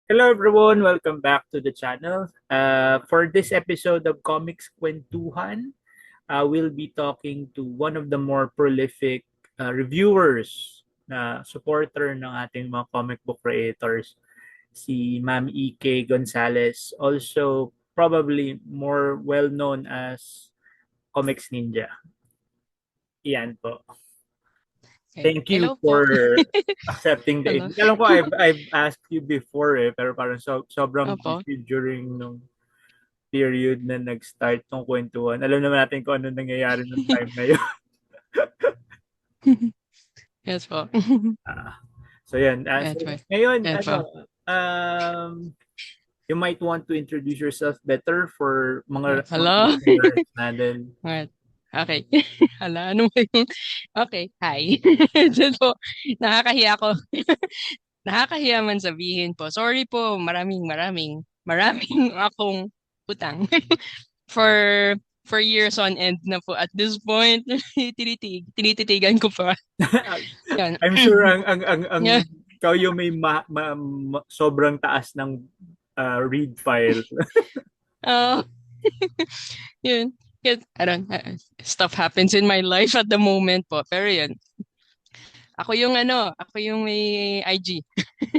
Hello everyone, welcome back to the channel. For this episode of Comics Kwentuhan, we'll be talking to one of the more prolific reviewers na supporter ng ating mga comic book creators, si Ma'am E.K. Gonzalez, also probably more well known as Comics Ninja. Iyan po. Okay. Thank you Hello po. for accepting the Hello. invite. Alam ko I've asked you before pero parang sobrang Opo. busy during nung period na nag-start tong kwentuhan. Alam naman natin kung ano nangyayari ng time na yun. Yes po. Ah, so yan. Yan So po. ngayon, Yan po. you might want to introduce yourself better for mga Hello. listeners natin. Alright. Okay. Hala, ano ba yun? Okay. Hi. Diyan po. Nakakahiya ako. Nakakahiya man sabihin po. Sorry po. Maraming akong utang. For for years on end na po. At this point, tinititigan ko pa. Yan. I'm sure ang Yeah. ikaw yung may sobrang taas ng read file. Uh, Yun. Yun, I don't, stuff happens in my life at the moment po. Pero yun, ako yung may IG.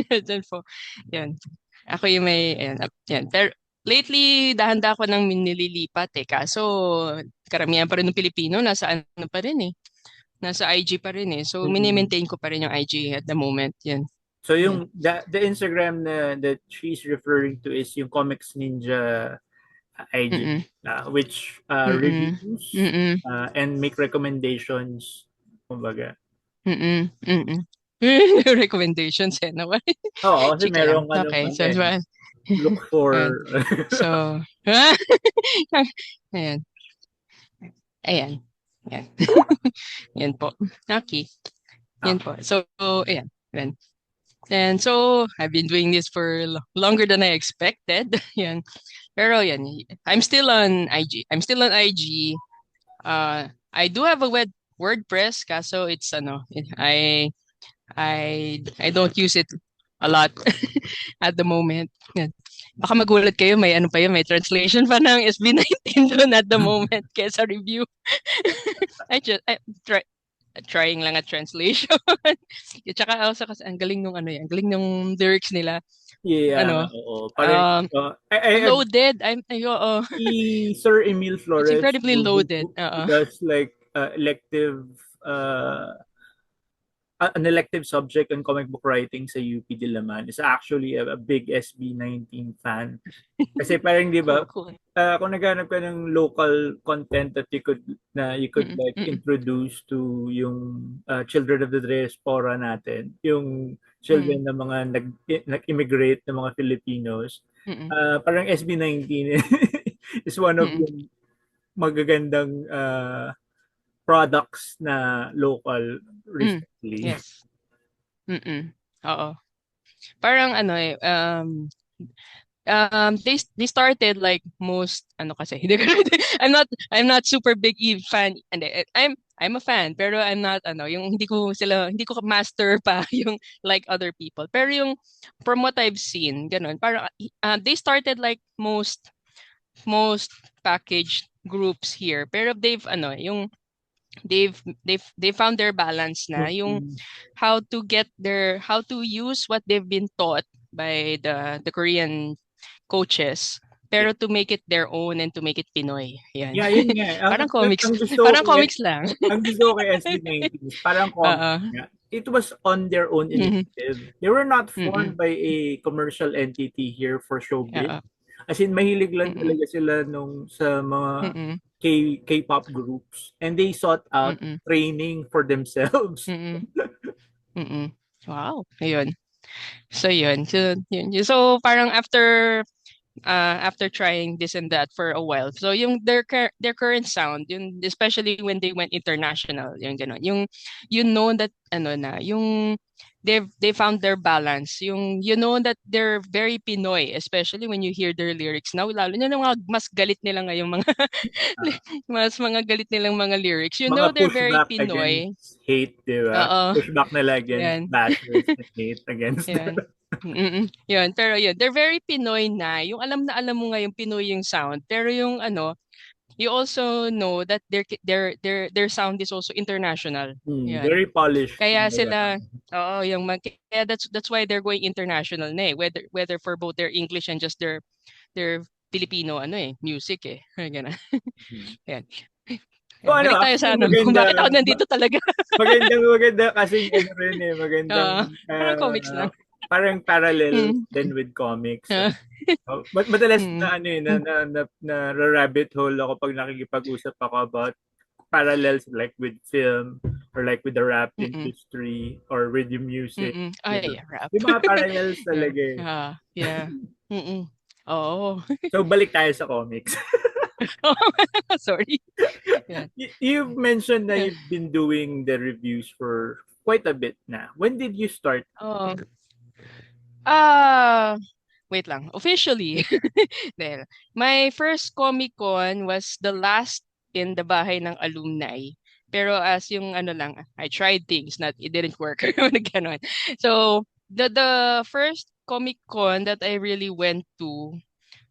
Diyan po. Yun. Ako yung may, yan. Pero lately, dahan-dahan ako nang nililipat eh. Kaso, karamihan pa rin ng Pilipino, nasa ano pa rin eh. Nasa IG pa rin eh. So, Mm. mini-maintain ko pa rin yung IG at the moment. Yan. So Yan. yung the Instagram na that she's referring to is yung Comics Ninja IG, Mm-mm. which Mm-mm. reviews Mm-mm. and make recommendations, kumbaga. Mm-mm. Mm-mm. Recommendations eh. No? Oo, kasi Chika lang. merong ano Okay. man So, look for Ayan. So, ayan. Ayan. Ayan. Yan po. Okay. Yan po. So, ayan. Ayan. And so, I've been doing this for longer than I expected. Yan. Pero yan, I'm still on IG. I'm still on IG. I do have a WordPress, kaso it's I don't use it a lot at the moment. Yan. Baka magulat kayo, may ano pa yun, may translation pa ng SB19 doon at the moment kaya sa review. I try, trying lang at translation. At saka also kasi ang galing nung ano yan, ang galing nung lyrics nila. yeah, Ano, oo. Parang um, loaded. si Sir Emil It's Flores incredibly loaded. who does like uh an elective subject on comic book writing sa UP Diliman is actually a big SB19 fan. Kasi parang 'di ba, Cool, cool. kung naghanap ka ng local content that you could Mm-mm, like mm-mm, introduce to yung children of the diaspora natin, yung mm-mm, children ng mga nag-immigrate na mga Filipinos, mm-mm, parang SB19 is one of mm-mm, yung magagandang products na local mm. recently. Yes. Mm-mm. Oo. Parang ano eh, they started like most ano kasi hindi ko I'm not super big fan and I'm a fan pero I'm not ano yung hindi ko master pa yung like other people pero yung from what I've seen ganun parang they started like most packaged groups here pero they found their balance na yung Mm-mm. how to use what they've been taught by the Korean coaches pero to make it their own and to make it Pinoy. Yan. Yeah, yun nga. Parang comics. Ang gusto ko Parang kay comics lang. ang gusto ko kay SB19 is parang comic Oo. nga. It was on their own Mhm. initiative. They were not Mm-mm. formed by a commercial entity here for showbiz. Oo. As in, mahilig lang Mm-mm. talaga sila sa mga Mm-mm. K-pop groups. And they sought out Mm-mm. training for themselves. Mm-mm. Mm-mm. Wow. Ayun. So yun. So parang after trying this and that for a while. So yung their current sound, yung especially when they went international, yung gano'n. You know that ano na, yung they found their balance. Yung you know that they're very Pinoy, especially when you hear their lyrics now, lalo na yung mga mas galit nila ngayong mga Ah, mga galit nilang mga lyrics. You mga know they're very pushback Pinoy. against hate, di ba? Oo. Pushback nila against Yan. bashers and hate against Yan. Yun, pero yun, they're very Pinoy na. Yung alam na alam mo nga yung Pinoy yung sound, pero yung ano, you also know that their sound is also international. Yan. very polished. Kaya Kumbaga. sila, oo, kaya that's why they're going international na eh. Whether for both their English and just their Filipino music eh. Ganun. Hmm. Yan. So Yan. Balik tayo actually sa ano, kung maganda, bakit ako nandito talaga. maganda kasi ano rin eh, magandang Oo, parang comics lang. parang parallel Mm. din with comics. Ah, Madalas mm. na ano eh, na rabbit hole ako pag nakikipag-usap ako about parallels like with film or like with the rap Mm-mm. industry or with the music. Mm. Yeah. Ay, rap. Yung mga parallels Yun. talaga eh. Yeah. Mm. Oo. So balik tayo sa comics. Sorry. Yan. You've mentioned that Yeah. you've been doing the reviews for quite a bit na. When did you start? Oh. Ah, wait lang. Officially. Dahil my first Comic Con was the last in the bahay ng alumni. Pero as yung ano lang, I tried things, not it didn't work. Ganon. So, the first Comic Con that I really went to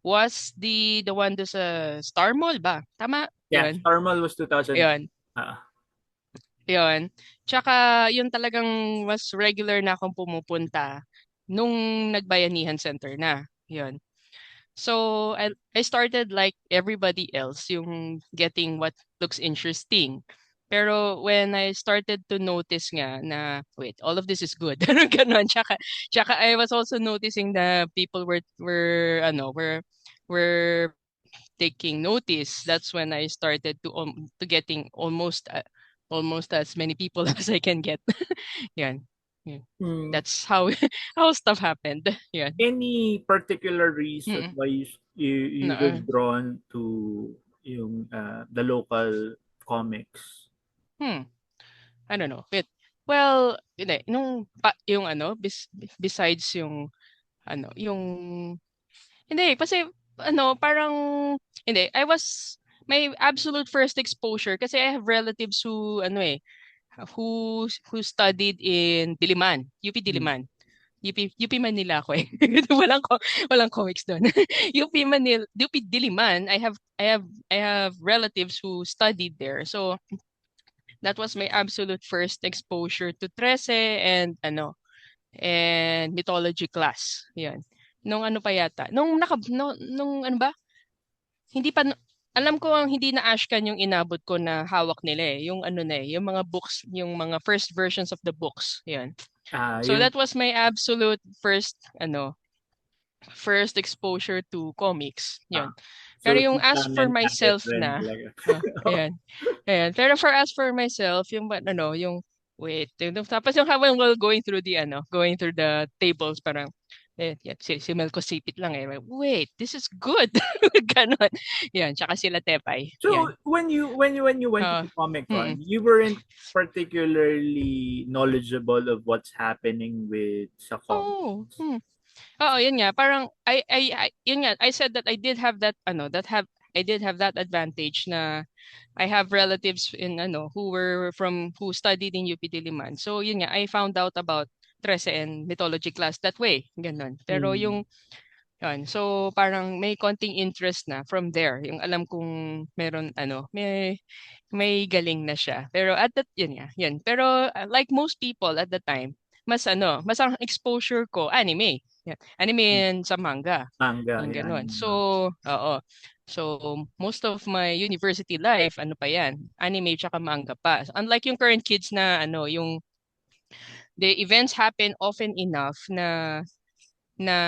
was the one do sa Star Mall ba? Tama? Yeah, Yun. Star Mall was 2000. Yun. Ah, Yun. Tsaka yun talagang mas regular na akong pumupunta nung Nagbayanihan Center na. Yun. So I started like everybody else, yung getting what looks interesting. Pero when I started to notice nga na, wait, all of this is good. Ganon. Tsaka I was also noticing that people were taking notice. That's when I started to getting almost as many people as I can get. Yan. Yeah. hmm. That's how how stuff happened. Yan. Any particular reason Mm. why you were Na, drawn to yung the local comics? hmm. I don't know. Well, hindi, yung besides yung yung hindi kasi parang hindi, my absolute first exposure kasi I have relatives who studied in Diliman, UP Hmm. Diliman. UP Manila ako eh. Walang comics doon. UP Manila, UP Diliman, I have relatives who studied there. So that was my absolute first exposure to Trece and mythology class. 'Yan. Nung ano pa yata, nung ano ba? Hindi pa alam ko ang hindi na Ashcan yung inabot ko na hawak nila eh. Yung yung mga books, yung mga first versions of the books. 'Yan. So Yung that was my absolute first exposure to comics. ah, 'Yun. Pero so yung si as for Shannon Tackett myself rin na, talaga. ayan. Ayan. Pero as for myself, yung wait, tapos yung habang while going through the tables, parang yeah, si Melko sipit lang eh. Wait, this is good. Ganon. Yan, tsaka sila Tepay. So Yan. when you went to Uh, the Comic Con, mm, you weren't particularly knowledgeable of what's happening with sa comic. oh, Oo, yun nga. Parang, yun nga, I said that I did have I did have that advantage na I have relatives who studied in UP Diliman. So, yun nga, I found out about Trece and mythology class that way. Ganun. Pero Hmm. yun, so parang may konting interest na from there. Yung alam kong meron, may galing na siya. Pero yun nga, yun. Pero like most people at the time, mas ang exposure ko, anime. Yan. Anime and sa manga. Manga, Yung yan. ganun. So, oo. So, most of my university life, ano pa yan? Anime tsaka manga pa. Unlike yung current kids na, the events happen often enough na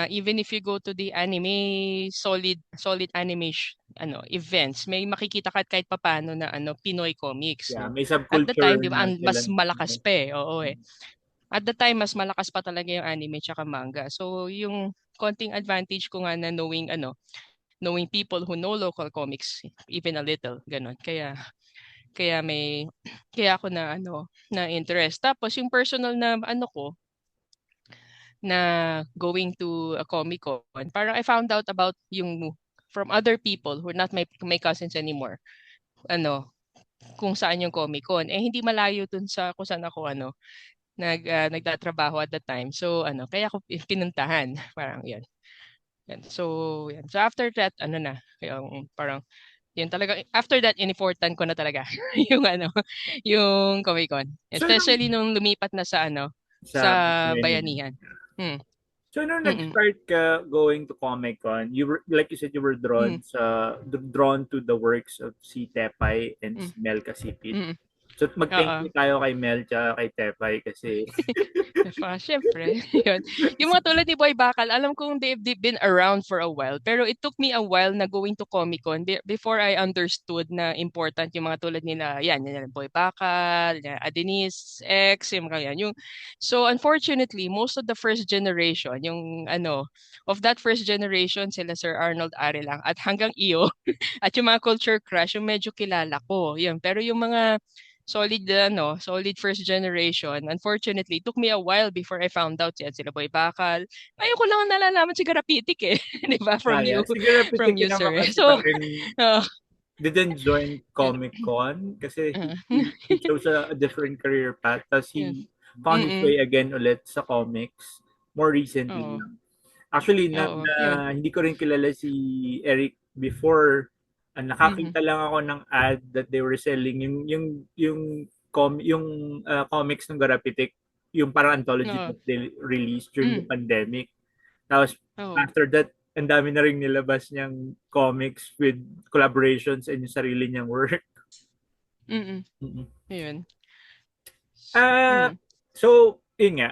even if you go to the anime solid anime events, may makikita ka kahit papaano na Pinoy comics, Yeah, no. may At the subculture time, di ba, na sila. mas malakas pa eh. Oo eh. At the time, mas malakas pa talaga yung anime tsaka manga. So yung konting advantage ko nga na knowing people who know local comics even a little, ganun. Kaya may kaya ako na interest. Tapos yung personal na ko na going to a Comic-Con, parang I found out about yung from other people who are not my cousins anymore. Ano, kung saan yung Comic-Con. Eh hindi malayo dun sa kung saan ako nagtatrabaho at the time. So kaya ako pinuntahan. Parang 'yan. Yan. So, yan. So after that, yung parang yun talaga after that inimportan ko na talaga yung yung Comic-Con. So, nung, Especially nung lumipat na sa sa sa Bayanihan. Bayanihan. Hmm. So, nung Mm. nag-start ka going to Comic-Con, you were, like you said, you were Mm. drawn to the works of si Tepay and Mm. si Mel Casipit. Mm. So, mag-thank Oo. you tayo kay Mel tsaka kay Tepay kasi Syempre, yun. Yung mga tulad ni Boy Bakal, alam kong they've been around for a while. Pero it took me a while na going to Comic-Con before I understood na important yung mga tulad nila, yan Boy Bakal, yan, Adenis, X, yung mga yan. So unfortunately, most of the first generation, yung of that first generation, sila Sir Arnold Are lang at hanggang iyo, at yung mga Culture Crush, yung medyo kilala ko. Yun. Pero yung mga solid first generation. Unfortunately, it took me a while before I found out yan sila Boy Bakal. Ngayon ko lang nalalaman si Garapitic eh, 'di ba? From kaya. you, Siguro from Pitik you naman sir. kasi So, parang uh, didn't join yun. Comic-Con kasi Uh, he chose a different career path. Tapos yun. he found his Mm. way again ulit sa comics more recently Oo. lang. Actually, Oo, yun. hindi ko rin kilala si Eric before. Mhm. Nakakita lang ako ng ad that they were selling yung comics ng Garapitic, yung parang anthology Oo. that they released during the Mm. pandemic. Tapos Oo. after that, ang dami na rin nilabas niyang comics with collaborations and yung sarili niyang work. Mm. Mm-mm. Yun. Uh, Mm. so, yun nga.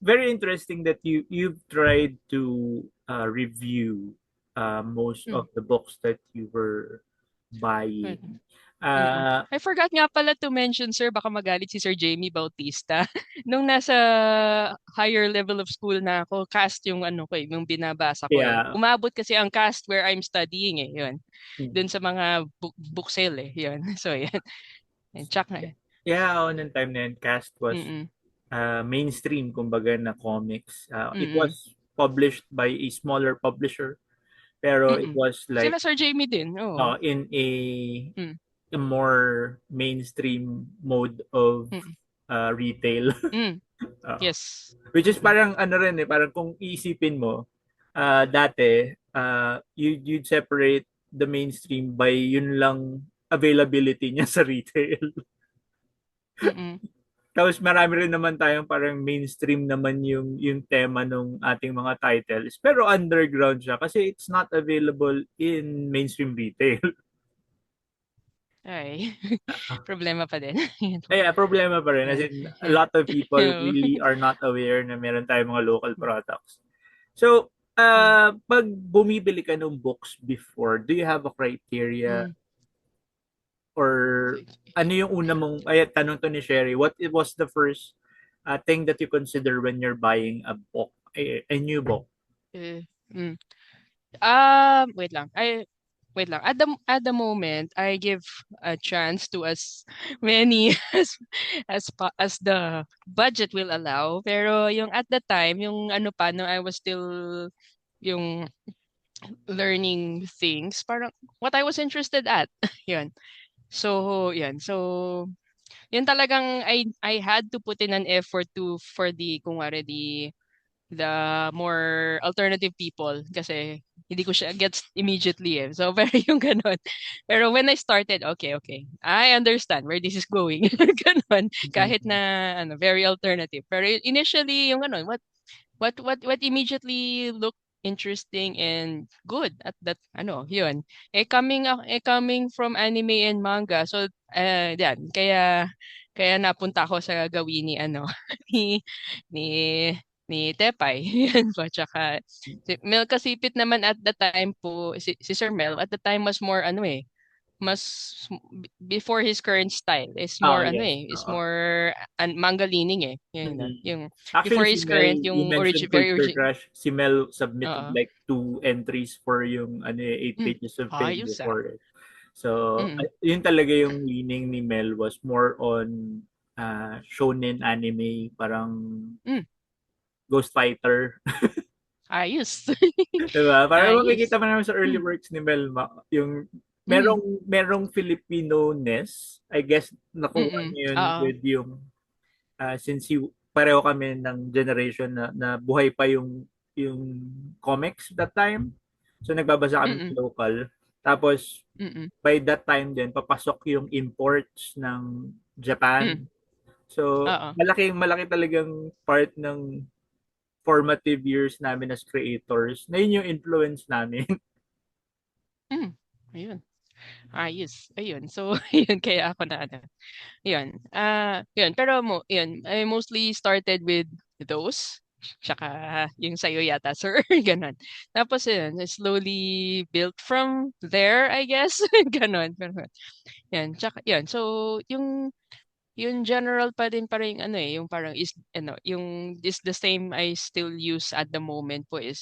Very interesting that you've tried to review most Mm. of the books that you were Mm. buying. Mm. Uh, I forgot nga pala to mention, sir, baka magalit si Sir Jamie Bautista. Nung nasa higher level of school na ako, cast yung yung binabasa ko eh. yeah. Umabot kasi ang cast where I'm studying eh, yun. Mm. Dun sa mga book sale eh, yun. So, yan. And check nga eh. Yeah, on ng time na yun, Cast was Mm-mm. mainstream, kumbaga, na comics. It Mm-mm. was published by a smaller publisher, pero it Mm-mm. was Sila like Sir Jamie din, oo. in Mm. a more mainstream mode of Mm. retail. Mm. Uh, Yes. which is Mm-mm. parang rin parang kung iisipin mo, dati, you'd separate the mainstream by yun lang availability niya sa retail. Mm-mm. Tapos marami rin naman tayong parang mainstream naman yung tema ng ating mga titles. Pero underground siya kasi it's not available in mainstream retail. Ay, problema pa din. Yan po. Kaya problema pa rin. As Yan. in, a lot of people Oo. really are not aware na meron tayong mga local products. So, Mm. pag bumibili ka ng books before, do you have a criteria Mm. or ano yung una mong, ay, tanong to ni Sherry, what it was the first thing that you consider when you're buying a book, a new book? Eh, mm. Wait lang. Wait lang. At the moment, I give a chance to as many as the budget will allow. Pero yung at the time, yung pa no I was still yung learning things, parang what I was interested at. Yun. So, yan. So, yun talagang I had to put in an effort to for the kung wari the more alternative people kasi hindi ko siya gets immediately eh. So, very yung ganun. Pero when I started, okay. I understand where this is going. Ganun. Kahit Mhm. na very alternative. Pero initially, yung ganun, what immediately looked interesting and good at that yun. Coming from anime and manga. So, yan. Kaya napunta ako sa gawin ni ni ni ni Tepay. Yan po. Tsaka si Mel Kasipit naman at the time po, si Sir Mel at the time was more mas before his current style is Oh, more yes. is Oo. more manga leaning eh. Mhm. Yung Actually, before si his current Mel, you yung mentioned very Culture origin. Crush. Si Mel submitted Oo. like 2 entries for yung 8 pages of film Ayos ah. before it. So, Mm. yun talaga yung leaning ni Mel was more on shonen anime, parang Mm. Ghost Fighter. Ayos. Diba? Parang Ayos. makikita mo naman sa early Hmm. works ni Melma, yung Mm. merong Filipino-ness. I guess nakuha Mm. niya yun Oo. with yung since pareho kami ng generation na buhay pa yung comics that time. So nagbabasa kami Mm. sa local. Tapos Mm. by that time din papasok yung imports ng Japan. Mm. So Oo. malaki malaki talagang part ng formative years namin as creators. Na yun yung influence namin. Hmm. Ayun. Ayos. Ayun. So, yun kaya ako na ano. Yun. Yun. Pero yun, I mostly started with those. Tsaka yung sa'yo yata, sir. Ganon. Tapos yun, I slowly built from there, I guess. Ganon. Ganon. Yan. Tsaka, yan. So, yung general pa rin ano eh, yung parang is, ano, yung is the same I still use at the moment po is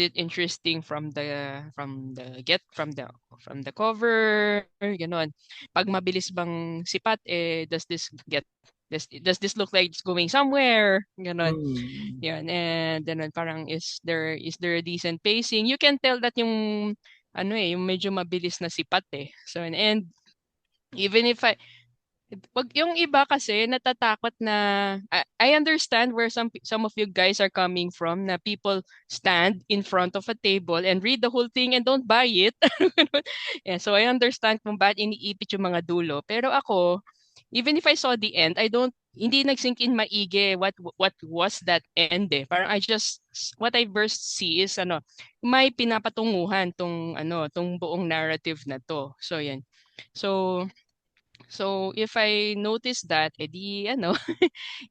it interesting from the cover, gano'n. Pag mabilis bang sipat, eh, does this look like it's going somewhere, gano'n. Mm. Yun, and gano'n parang is there a decent pacing? You can tell that yung ano eh, yung medyo mabilis na sipat eh. So and even if wag yung iba kasi natatakot na I understand where some of you guys are coming from na people stand in front of a table and read the whole thing and don't buy it. Yeah, so I understand kung bakit iniipit yung mga dulo. Pero ako, even if I saw the end, hindi nag-sink in maigi what was that end eh. Parang what I first see is ano, may pinapatunguhan tong buong narrative na to. So yan. So So, if I notice that, edi ano,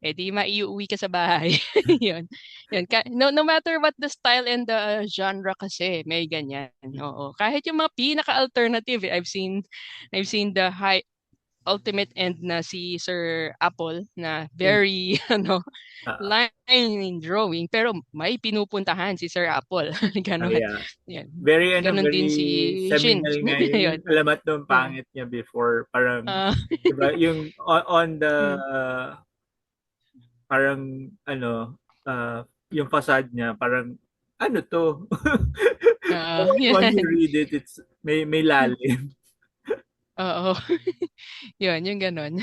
edi maiuwi ka sa bahay. Yun. Yun. No matter what the style and the genre kasi, may ganyan. Oo. Kahit yung mga pinaka-alternative, I've seen the high ultimate end na si Sir Apple na Mm. very, ano, Ah, line drawing, pero may pinupuntahan si Sir Apple. Ganon. yeah. Yan. Very Ganon din si very Shin. seminal nga yun. Yun. Yung alamat nung Oo. pangit niya before. Parang, Ah, diba, yung on the, mm. parang, ano, yung facade niya, parang, ano to? Once you Yan. read it, it's, may lalim. Oo. Yun, yung gano'n.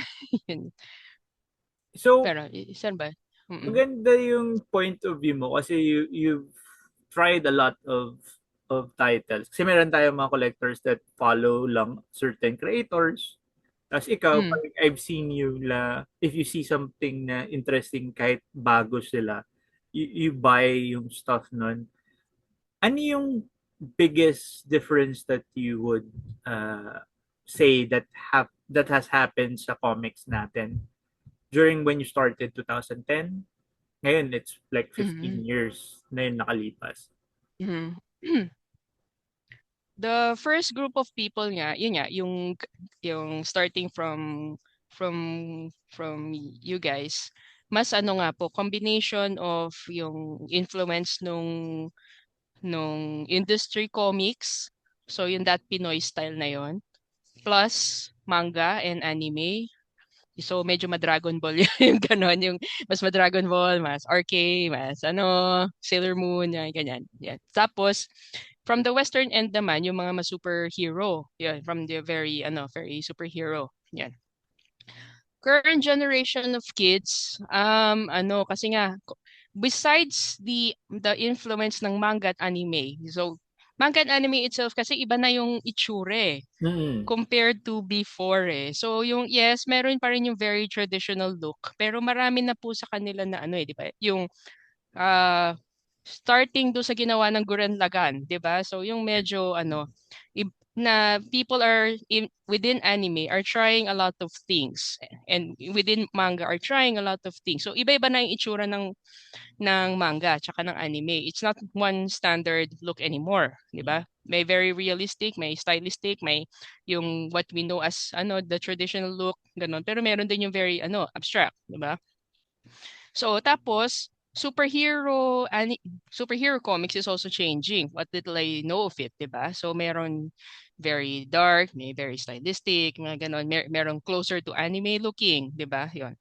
Yun. So, Pero saan ba? Mm. maganda yung point of view mo kasi you've tried a lot of titles. Kasi meron tayong mga collectors that follow lang certain creators. Tapos ikaw, Hmm. parang I've seen you if you see something na interesting kahit bago sila, you buy yung stuff nun. Ano yung biggest difference that you would say that has happened sa comics natin during when you started 2010? Ngayon, it's like 15 Mhm. years na yun nakalipas. Mhm. The first group of people nga, yun nga, yung starting from you guys, mas ano nga po, combination of yung influence nung industry comics. So, yung that Pinoy style na yon plus manga and anime. So medyo ma-Dragon Ball yung gano'n, yung mas ma-Dragon Ball, mas RK, mas ano, Sailor Moon, yan ganyan. Yan. Tapos from the western end naman yung mga ma-superhero. Yan, from the very superhero. Yan. Current generation of kids, ano kasi nga besides the influence ng manga at anime. So manga and anime itself kasi iba na yung itsure Mm. compared to before eh. So yung yes, meron pa rin yung very traditional look, pero marami na po sa kanila na ano eh, 'di ba? Yung ah starting do sa ginawa ng Gurren Lagann, 'di ba? So yung medyo ano na people within anime are trying a lot of things and within manga are trying a lot of things. So iba-iba na yung itsura ng manga tsaka ng anime. It's not one standard look anymore, 'di ba? May very realistic, may stylistic, may yung what we know as ano the traditional look, ganun. Pero meron din yung very ano abstract, 'di ba? So tapos superhero comics is also changing. What little I know of it, 'di ba? So meron very dark, may very stylistic, mga ganon. Meron closer to anime looking, 'di ba? 'Yon.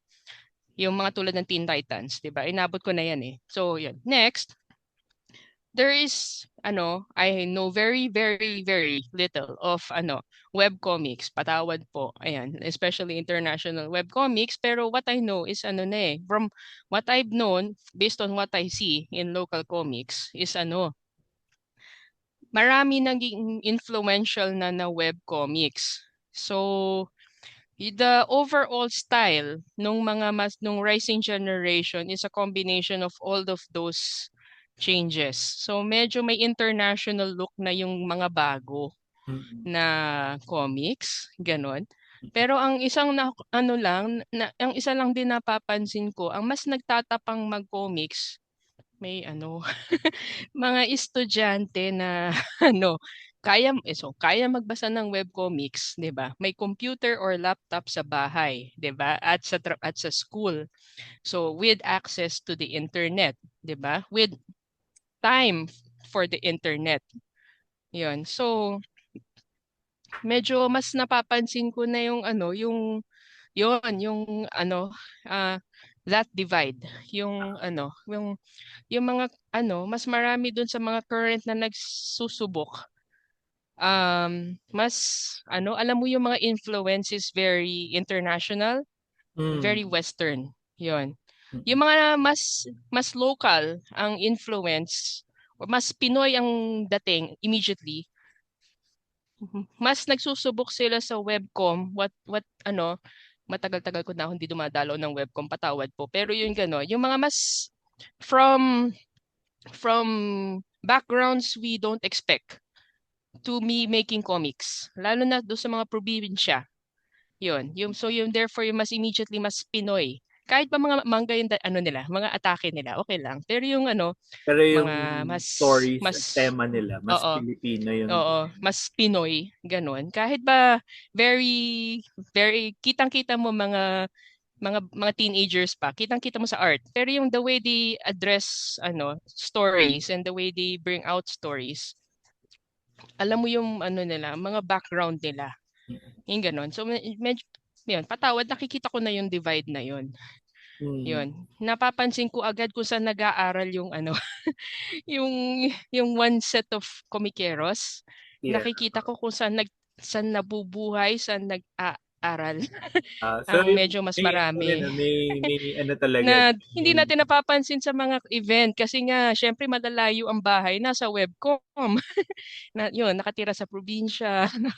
Yung mga tulad ng Teen Titans, 'di ba? Inabot ko na 'yan eh. So, 'yun. Next, there is I know very very very little of webcomics. Patawad po. Ayan, especially international webcomics, pero what I know is from what I've known based on what I see in local comics is marami naging influential na webcomics. So, the overall style nung rising generation is a combination of all of those changes. So medyo may international look na yung mga bago Mm. na comics, ganon. Pero ang isang ang isa lang din napapansin ko, ang mas nagtatapang mag-comics may mga estudyante na kaya magbasa ng webcomics, 'di ba? May computer or laptop sa bahay, 'di ba? At sa school. So with access to the internet, 'di ba? With time for the internet. 'Yon. So medyo mas napapansin ko na yung ah that divide, yung mga mas marami dun sa mga current na nagsusubok. Mas alam mo yung mga influence is very international, very Mm. western. 'Yon. Mm. Yung mga mas local ang influence, o mas Pinoy ang dating immediately, mas nagsusubok sila sa webcom. Matagal-tagal ko na hindi dumadalaw ng webcom, patawad po. Pero yun yung mga mas from from backgrounds we don't expect to me making comics. Lalo na doon sa mga probinsya. So therefore yung mas immediately mas Pinoy. Kahit pa mga manga yung nila, mga atake nila, okay lang. Pero yung Pero yung mga mas stories at mas tema nila, mas oo, Pilipino yung oo, mas Pinoy, ganun. Kahit ba very very kitang-kita mo mga teenagers pa, kitang-kita mo sa art. Pero yung the way they address stories and the way they bring out stories, alam mo yung nila, mga background nila. Yung ganon. So medyo yun, patawad, nakikita ko na yung divide na yun. mm, Yun. Napapansin ko agad kung saan nag-aaral yung yung yung one set of komikeros. yeah. Nakikita ko kung saan nabubuhay, saan nag-aaral. So Ang medyo mas marami may ano talaga, na hindi may, natin napapansin sa mga event kasi nga syempre malalayo ang bahay, nasa webcom. Na yun, nakatira sa probinsya, na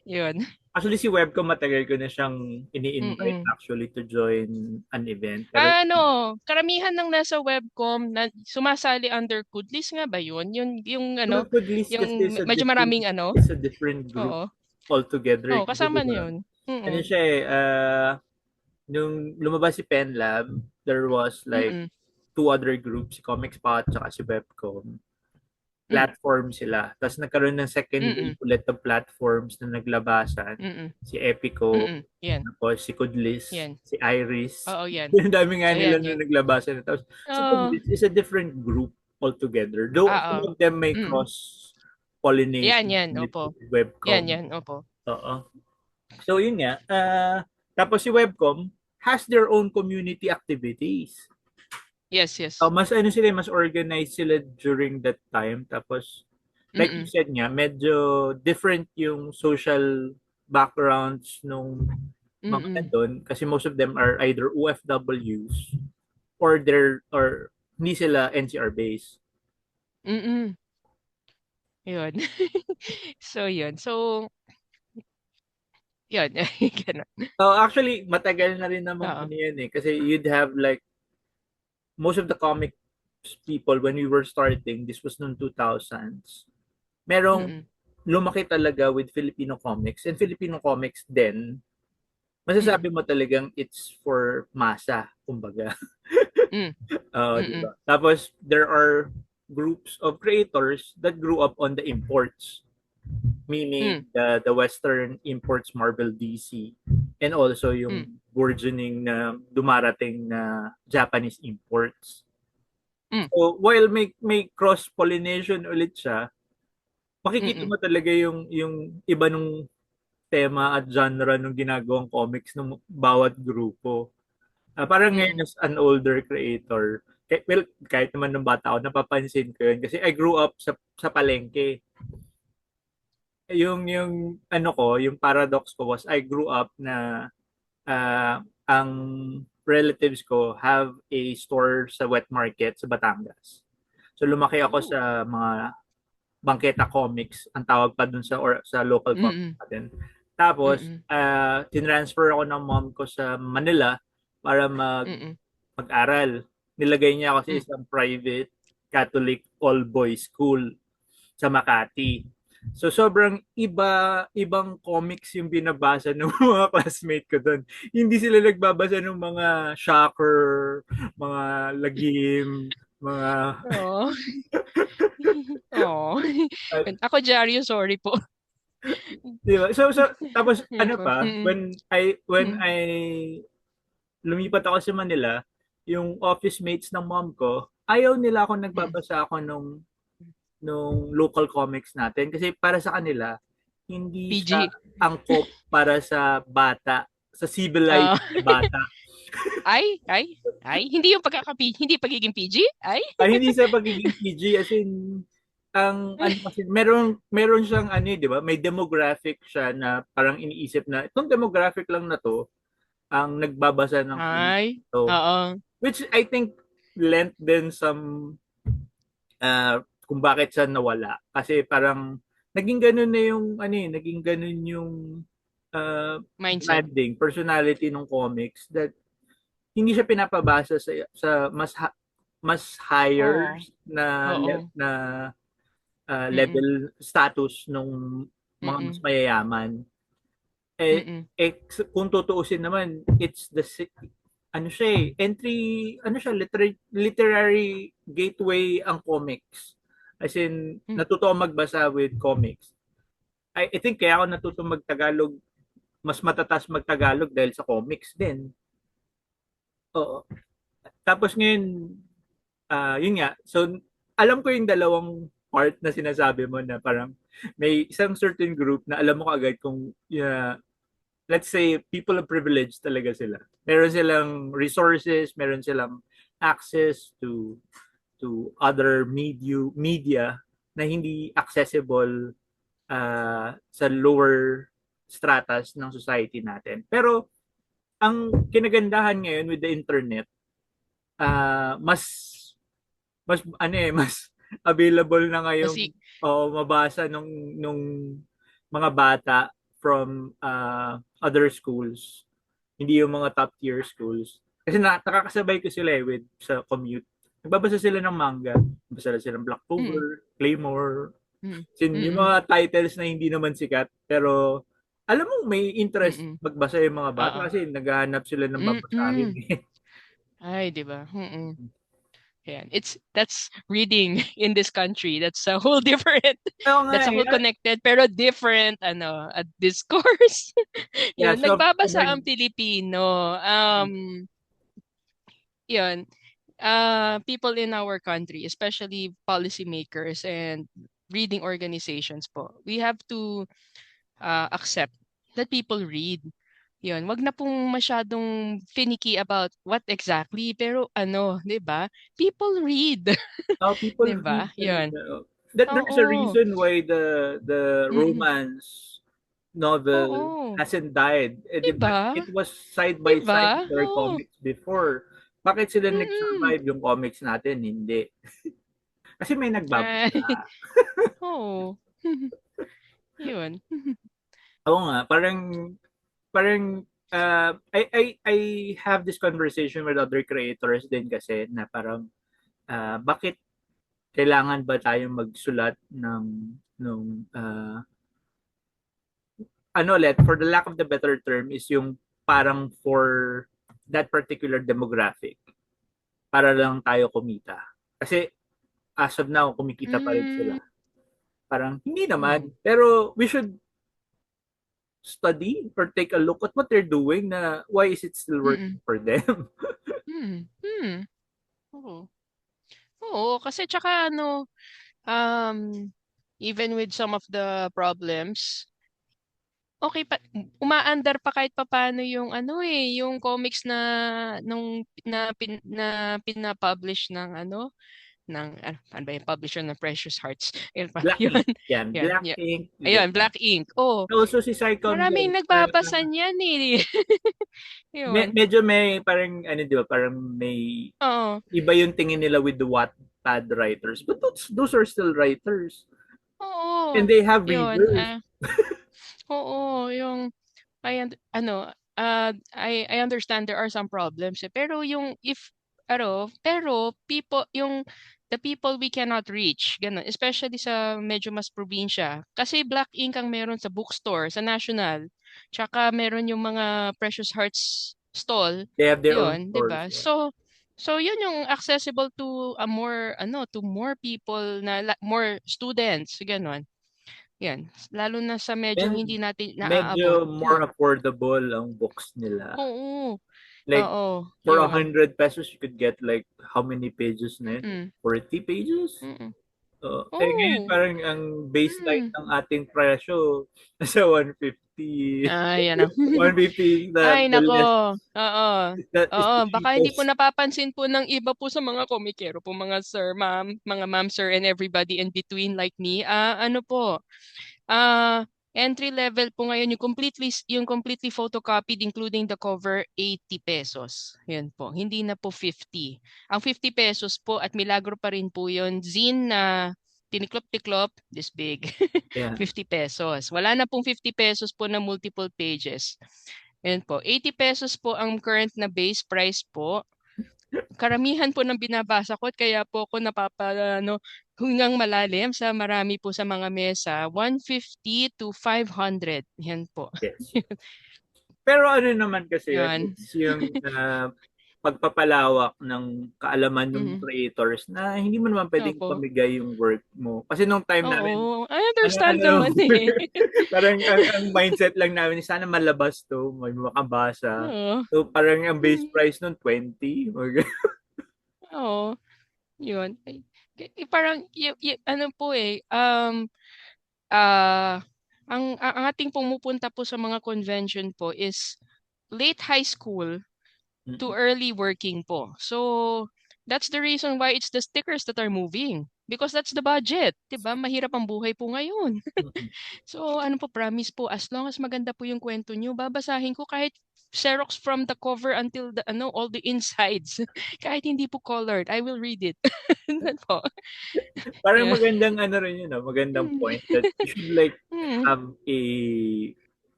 yun. actually si Webcom matagal ko na siyang ini-invite Mm. actually to join an event. Pero Karamihan ng nasa webcom na sumasali under Kudlis nga ba yun? Yung yung Foodlist kasi medyo maraming is a different group oo. altogether. Oo, Kasi kasama diba, niyo yun. ano Mm. siya nung lumabas si PenLab, there was like Mm. two other groups, si Comic Spot at si Webcom. Mm. Platform sila. Tapos nagkaroon ng second Mm. wave ulit ng platforms na naglabasan. Mm. Si Epico, Mm. Yan. tapos si Kudlis, Yan. si Iris. Oo, yan. Yung dami nga nila Ayan, na yun. naglabasan. Tapos si Oo. Kudlis is a different group altogether. Though some Oo. of them may Mm. cross-pollination Yan, with opo. webcom. Yan, opo. Oo. So yun nga. Tapos si webcom has their own community activities. Yes, yes. Mas mas organized sila during that time. Tapos, like you Mm. said nga, medyo different yung social backgrounds nung mga Mm. nandun kasi most of them are either OFWs or hindi sila NCR based. Mm. Yun. So, yun. So, yun. Ganun. So actually, matagal na rin namang Oo. yan kasi you'd have like most of the comics people when we were starting, this was noong 2000s. Merong Mm. lumaki talaga with Filipino comics. And Filipino comics then Mm. masasabi mo talagang it's for masa, kumbaga. Mm. Di Mm. ba? Tapos, there are groups of creators that grew up on the imports, Mm. meaning the Western imports, Marvel, DC, and also Mm. yung burgeoning na dumarating na Japanese imports. Mm. So, while may cross-pollination ulit siya, makikita Mm. mo talaga yung iba nung tema at genre ng ginagawang comics ng bawat grupo. Parang ngayon Mm. as an older creator, well, kahit naman nung bata ako, napapansin ko yun. Kasi I grew up sa palengke. Yung ano ko, yung paradox ko was I grew up na ang relatives ko have a store sa wet market sa Batangas. So lumaki ako Oh. sa mga bangketa comics, ang tawag pa dun sa local comics Mm. natin. Tapos, Mm. tinransfer ako ng mom ko sa Manila para Mm. mag-aral. Nilagay niya ako sa Mm. isang private Catholic all-boys school sa Makati. So sobrang ibang comics yung binabasa ng mga classmate ko doon. Hindi sila nagbabasa ng mga shocker, mga lagim, mga Oh. Oh. uh, Ako, Diaryo, sorry po. di ba? So tapos Yun ano po. pa, Mm. when Mm. I lumipat ako sa Manila, yung office mates ng mom ko, ayaw nila ako Mm. nagbabasa ako nung local comics natin kasi para sa kanila hindi siya PG. angkop para sa bata, sa civilized Ah. bata. Ay, hindi yung hindi pagiging PG? Ay? Hindi sa pagiging PG as in ang ano kasi meron siyang ano, 'di ba? May demographic siya na parang iniisip na itong demographic lang na to ang nagbabasa ng comics Ay, to, oo. which I think lent din some kung bakit siya nawala kasi parang naging ganun na yung ano naging ganun yung Mindset. branding personality ng comics that hindi siya pinapabasa sa mas higher Oo. na Oo. Mm. level status nung mga mas Mm. mayayaman. Mm. Kung tutuusin naman, it's ano siya entry, ano siya, literary gateway ang comics. As in, Mm. natuto ako magbasa with comics. I think kaya ako natuto magtagalog, mas matatas magtagalog dahil sa comics din. Oo. Tapos ngayon, yun nga. So, alam ko yung dalawang part na sinasabi mo na parang may isang certain group na alam mo kaagad kung let's say people of privilege talaga sila. Meron silang resources, meron silang access to other media na hindi accessible sa lower stratas ng society natin. Pero ang kinagandahan ngayon with the internet, mas mas available na ngayong Kasi, mabasa nung mga bata from other schools, hindi yung mga top tier schools. Kasi nakakasabay ko sila with sa commute. Nagbabasa sila ng manga, nagbabasa sila ng Black mm. Clover, Claymore, Mm. yung Mm. mga titles na hindi naman sikat pero alam mo may interest Mm. magbasa yung mga bata Oo. kasi naghahanap sila ng babasahin Mm. eh. Ay, 'di ba? Mm. Ayan. That's reading in this country. That's a whole different, Oo nga that's a eh. whole connected pero different discourse. Yeah, Yun, so nagbabasa ang sobrang Pilipino. Yun. People in our country, especially policymakers and reading organizations po, we have to accept that people read. Yun, wag na pong masyadong finicky about what exactly, pero ano, 'di ba? People read, how people 'di read ba? Yun. talaga. That there's a Oo. reason why the Mm. romance novel Oo. hasn't died. 'Di Di ba? ba? It was side 'Di by side ba? with our Oo. comics before. Bakit sila Mm. nag-survive yung comics natin? Hindi. Kasi may Ay, nagbabasa. oo. Yun. Oo nga, parang I have this conversation with other creators din kasi na parang bakit kailangan ba tayong magsulat nung ano ulit, for the lack of the better term is yung parang for that particular demographic para lang tayo kumita. Kasi as of now, kumikita pa rin sila. Hmm. Parang hindi naman. Hmm. Pero we should study or take a look at what they're doing na why is it still working Mm. for them? Hmm. Hmm. Oo. Oo, kasi tsaka ano, um, even with some of the problems, okay pa, umaandar pa kahit papaano yung ano eh, yung comics na nung na pina-publish ng ano, ng ano ba yung publisher ng Precious Hearts. Ayun pa, Black yun. Ink yan. Yan, Black yan. Ink. Ayun, Ganyan. Black Ink. Oh, Also si Psychon maraming Girls. nagbabasa niyan eh. Yun. Medyo may parang ano, di ba, parang may Oo. iba yung tingin nila with the Wattpad writers. But those are still writers. And Oo. they have Yun. readers. Oo, yung ano, I understand there are some problems eh. Pero yung if pero people yung the people we cannot reach, ganun, especially sa medyo mas probinsya. Kasi Black Ink ang meron sa bookstore, sa National. Tsaka meron yung mga Precious Hearts stall, They have their own 'yun, 'di stores. ba? Yeah. So yun yung accessible to a more to more people na more students, ganun. Yan, lalo na sa medyo hindi And natin naaabot. medyo more affordable ang books nila. Oo, Like oo, for yun. 100 pesos, you could get like how many pages na yun? Mm, 40 pages? mm. Ngayon Oo, parang ang baseline mm. ng ating presyo nasa 150. Ay, ano. 150 na Ay, the nako. less Oo. is Oo, the baka hindi po cheapest. napapansin po ng iba po sa mga komikero po, mga sir, ma'am, mga ma'am, sir, and everybody in between like me. Ano po, entry level po ngayon yung completely photocopied including the cover 80 pesos. Yan po. Hindi na po 50. Ang 50 pesos po at milagro pa rin po yun. Zine na tiniklop-tiklop, this big. Yeah. 50 pesos. Wala na pong 50 pesos po na multiple pages. Yan po. 80 pesos po ang current na base price po. Karamihan po ng binabasa ko at kaya po ako hanggang malalim sa marami po sa mga mesa, 150 to 500. Yan po. Yes. Pero ano naman kasi yun, Yan. it's yung pagpapalawak ng kaalaman ng Mhm. creators na hindi mo naman pwedeng Opo. pamigay yung work mo. Kasi nung time namin, Oo. I ano, understand ano, naman eh. parang ang mindset lang namin, sana malabas to, may makabasa. Oo. So parang ang base Mm. price nun, 20. Oo. Yun. Parang, ano po eh, ah, ang ating pumupunta po sa mga convention po is late high school to early working po. So, that's the reason why it's the stickers that are moving. Because that's the budget, 'di ba? Mahirap ang buhay po ngayon. So, ano po, promise po, as long as maganda po yung kwento niyo, babasahin ko kahit Xerox from the cover until the all the insides. Kahit hindi po colored, I will read it. Ganun po. Parang Yeah. magandang ano rin yun, magandang Hmm. point that you should like Hmm. have a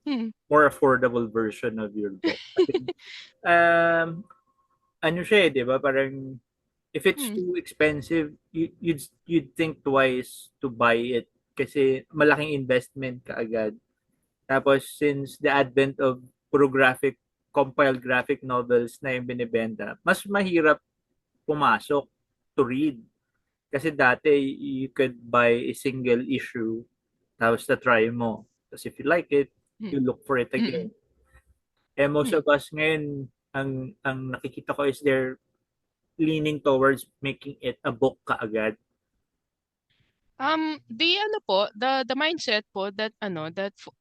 Hmm. more affordable version of your book. Kasi, um, ano siya, 'di ba? Parang if it's Hmm. too expensive, you'd think twice to buy it kasi malaking investment kaagad. Tapos since the advent of puro compiled graphic novels na yung binibenta, mas mahirap pumasok to read. Kasi dati you could buy a single issue tapos na-try mo. Tapos if you like it, Hmm. you look for it Hmm. again. Most Hmm. of us ngayon, ang nakikita ko is they're leaning towards making it a book kaagad. The mindset po that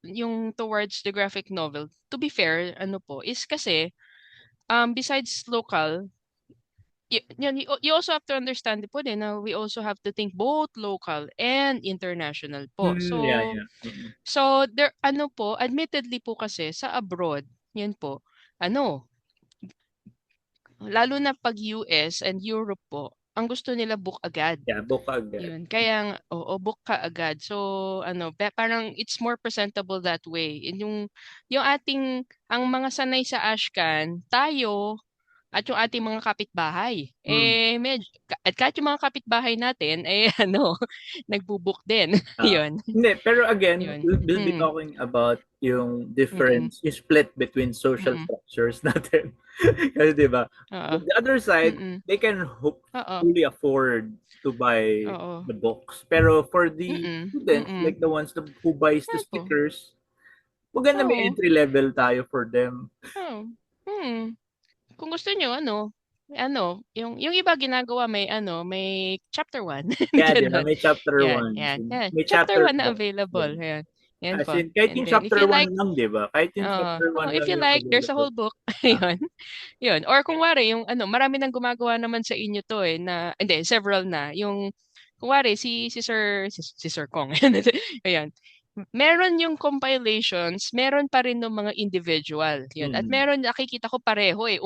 yung towards the graphic novel, to be fair, is kasi besides local, you also have to understand po din na we also have to think both local and international po. Yeah, So, yeah. Mm-mm. there po, admittedly po kasi sa abroad, yan po, lalo na pag US and Europe po, ang gusto nila book agad. Yeah, book agad. Yun, kaya oo, book ka agad. So, parang it's more presentable that way. Yung ang mga sanay sa Ashcan, tayo, at yung ating mga kapitbahay. Mm. At kahit yung mga kapitbahay natin, nagbo-book din. Yun, Hindi, pero again, yun. we'll be Mm, talking about yung mm, difference, yung split between social mm, structures natin. Kasi di ba, oo, on the other side, mm, they can oo, fully afford to buy oo, the books. Pero for the mm, students, mm. like the ones who buys the Opo, stickers, maganda may oo, entry level tayo for them. oo, Kung gusto niyo yung iba ginagawa may chapter 1, Yeah, di ba? gano'n. May chapter Yan, 1. yan, yan. May Chapter chapter 1 na books available, din. yan. Yan As po. in, kahit And yung then, if chapter you 1 like, lang, di ba? Kahit yung chapter 1 if lang you yung like, there's a available. whole book. Ah, Yun. Yun. Or kung wari, yung ano, marami nang gumagawa naman sa inyo to eh, na, hindi, several na. Yung, kung wari, si Sir Kong. Ayan. Meron yung compilations, meron pa rin ng mga individual. Yun. At mm. meron, nakikita ko pareho eh.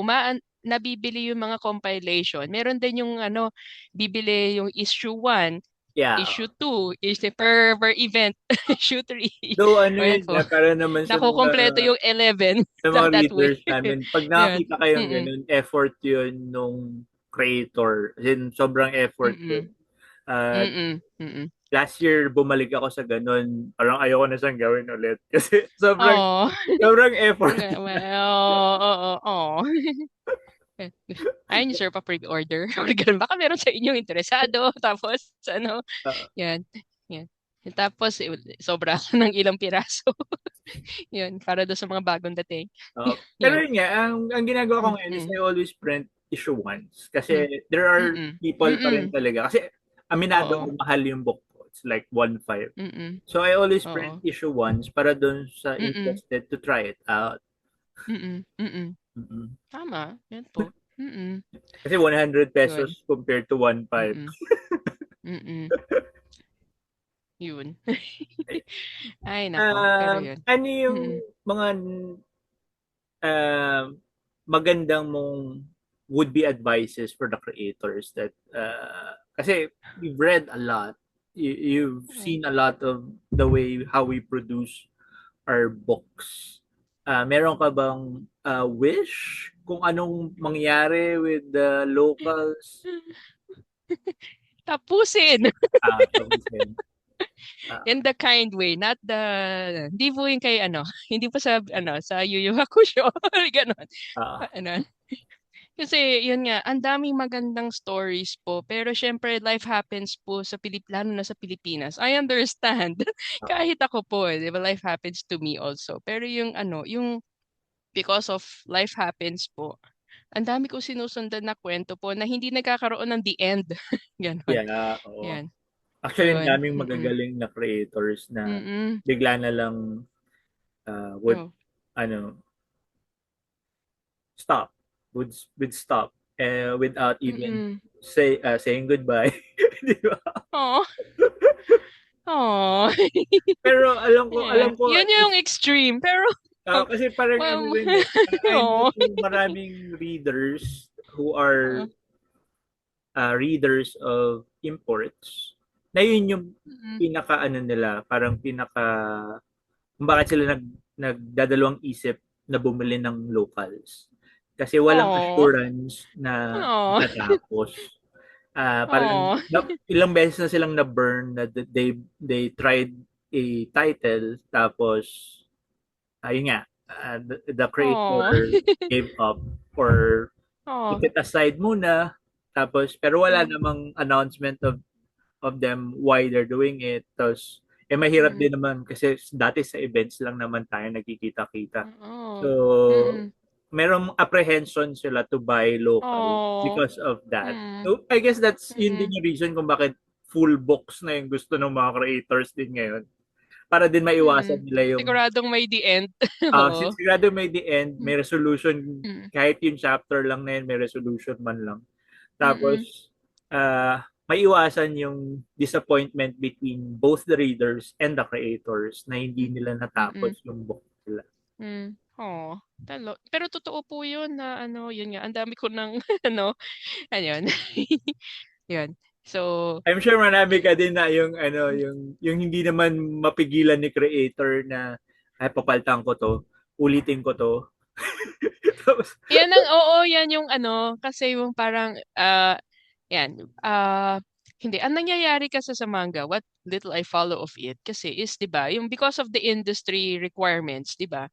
Nabibili yung mga compilation. Meron din yung ano, bibili yung issue 1, Yeah. issue 2, issue per event, issue 3. Though ano O yan yun po. nga, para naman Nakukumpleto yung 11 sa mga that way. readers namin, pag Yun. nakakita kayong Mm-mm. ganun, effort yun nung creator. As in, sobrang effort yun. Mm-mm. Uh, Mm-mm. Mm-mm. last year, bumalik ako sa ganun. Parang ayoko na siyang gawin ulit. Kasi Oh. sobrang effort. Well, oo, oo. Ayun, sir, pa pre-order. Or ganun. Baka meron sa inyong interesado. Tapos, ano, Uh, yan. Yan. Tapos, sobra ng ilang piraso. Yun, para doon sa mga bagong dating. pero Yun. yun nga, ang ginagawa ko ngayon is Mm-mm. I always print issue ones. Mm. Kasi there are Mm-mm. people pa rin Mm-mm. talaga. Kasi aminado Oo. ko, mahal yung book ko. It's like 1.5. Mm-mm. So I always print Oo. issue ones para dun sa Mm-mm. interested to try it out. Mm-mm. Mm-mm. Mm-mm. Tama. Yan po. Mm-mm. Kasi 100 Yun. pesos compared to 1.5. Mm-mm. Mm-mm. Yun. Ay, nako. Pero yun. Ano yung Mm-mm. mga uh, magandang mong would-be advices for the creators that kasi you've read a lot, you've Mm. seen a lot of the way how we produce our books. Meron ka bang wish kung anong mangyari with the locals? Tapusin. Tapusin. In the kind way, not the hindi po yung kay ano, hindi po sa ano, sa Yu Yu Hakusho. Ganon. Ah, Ano. Kasi yun nga, ang daming magandang stories po. Pero syempre, life happens po sa lalo na sa Pilipinas. I understand. ah, Kahit ako po, di ba, life happens to me also. Pero yung ano, yung because of life happens po, ang dami ko sinusundan na kwento po na hindi nagkakaroon ng the end. Ganon. yeah, oo. Yan. Actually, ang Yun. daming Mm-mm. magagaling na creators na Mm-mm. bigla na lang would Oh. ano stop would stop without even Mm-mm. saying goodbye. Di ba? Oh. Oh. Pero alam Yeah. ko Yun at yung least extreme. Pero, kasi parang ano well, rin eh. I know oh. maraming readers who are Oh. readers of imports na yun yung Mm-mm. pinaka ano nila, parang pinaka kung bakit sila nagdadalawang isip na bumili ng locals. Kasi walang Oh. assurance na Oh. matatapos. Parang Oh. ilang beses na silang na-burn na they tried a title tapos ayun nga the Oh. creator gave up or Oh. put it aside muna tapos pero wala Mm. namang announcement of them why they're doing it. Tapos, mahirap Mm. din naman kasi dati sa events lang naman tayo nagkikita-kita. So, Oh. Mm. merong apprehension sila to buy local Oh. because of that. Mm. So, I guess that's yun din Mm. yung reason kung bakit full books na yung gusto ng mga creators din ngayon. Para din Mm. maiwasan nila yung Siguradong may the end. Oo. sigurado may the end, may resolution, Mm. kahit yung chapter lang na yun, may resolution man lang. Mm. Tapos, maiwasan yung disappointment between both the readers and the creators na hindi nila Mm. natapos yung book nila. Mm. Oh, pero totoo po 'yun na ano, 'yun nga, ang dami ko ng ano, ayun. 'Yun. So, I'm sure marami ka din na yung ano, yung hindi naman mapigilan ni creator na ay papaltan ko to, ulitin ko to. Tapos, oo, 'yan yung ano, kasi yung parang, 'yan, hindi, ang nangyayari kasi sa manga, what little I follow of it kasi is 'di ba, yung because of the industry requirements, 'di ba,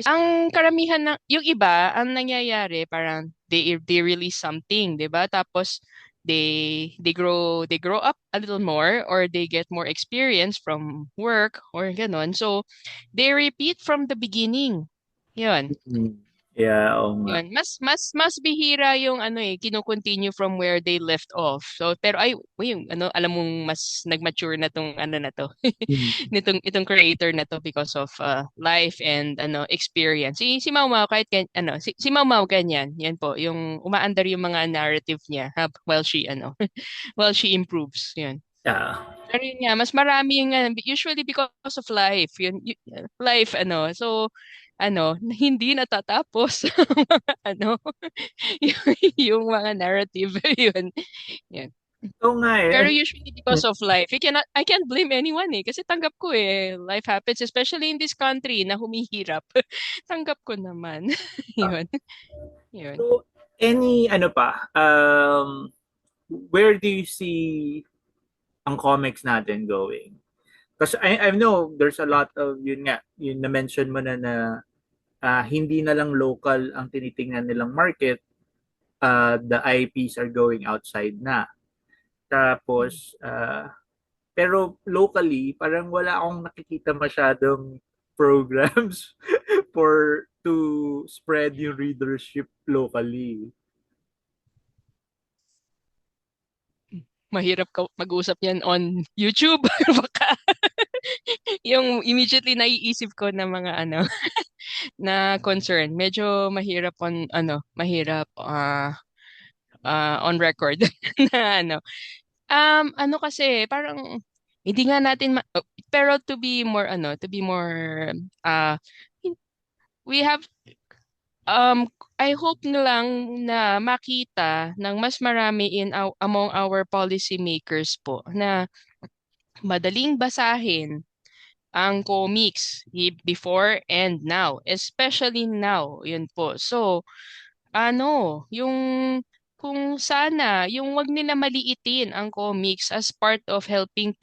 ang karamihan ng yung iba, ang nangyayari parang they release something, 'di ba? Tapos they grow up a little more or they get more experience from work or gano'n. So they repeat from the beginning. 'Yun. mm, Yeah, oo nga. Yun, mas bihira yung ano eh, kino-continue from where they left off. So, pero ay, yung ano, alam mong mas nag-mature na tong ano na to. Mm. Itong creator na to because of life and ano experience. Si Mau Mau kahit ano, si Mau Mau ganyan. Yan po, yung umaandar yung mga narrative niya while she ano, while she improves. Yun. Yeah. Pero yun nga, mas marami yung usually because of life. Life ano. So, ano, hindi natatapos ang mga ano, yung mga narrative yun. Yun. Oo nga eh. Pero usually because of life, I can't blame anyone eh. Kasi tanggap ko eh. Life happens, especially in this country na humihirap. Tanggap ko naman. Yun. Yun. So, any ano pa, where do you see ang comics natin going? Kasi I know there's a lot of, yun nga, yun na-mention mo na hindi na lang local ang tinitingnan nilang market, the IPs are going outside na. Tapos, pero locally, parang wala akong nakikita masyadong programs for to spread yung readership locally. Mahirap ka mag-usap yan on YouTube. Baka yung immediately naiisip ko na mga ano na concern. Medyo mahirap mahirap on record na ano. Ano kasi parang hindi nga natin pero to be more uh we have I hope na lang na makita ng mas marami among our policy makers po na madaling basahin ang comics before and now, especially now, yun po. So, ano, yung kung sana, yung wag nila maliitin ang comics as part of helping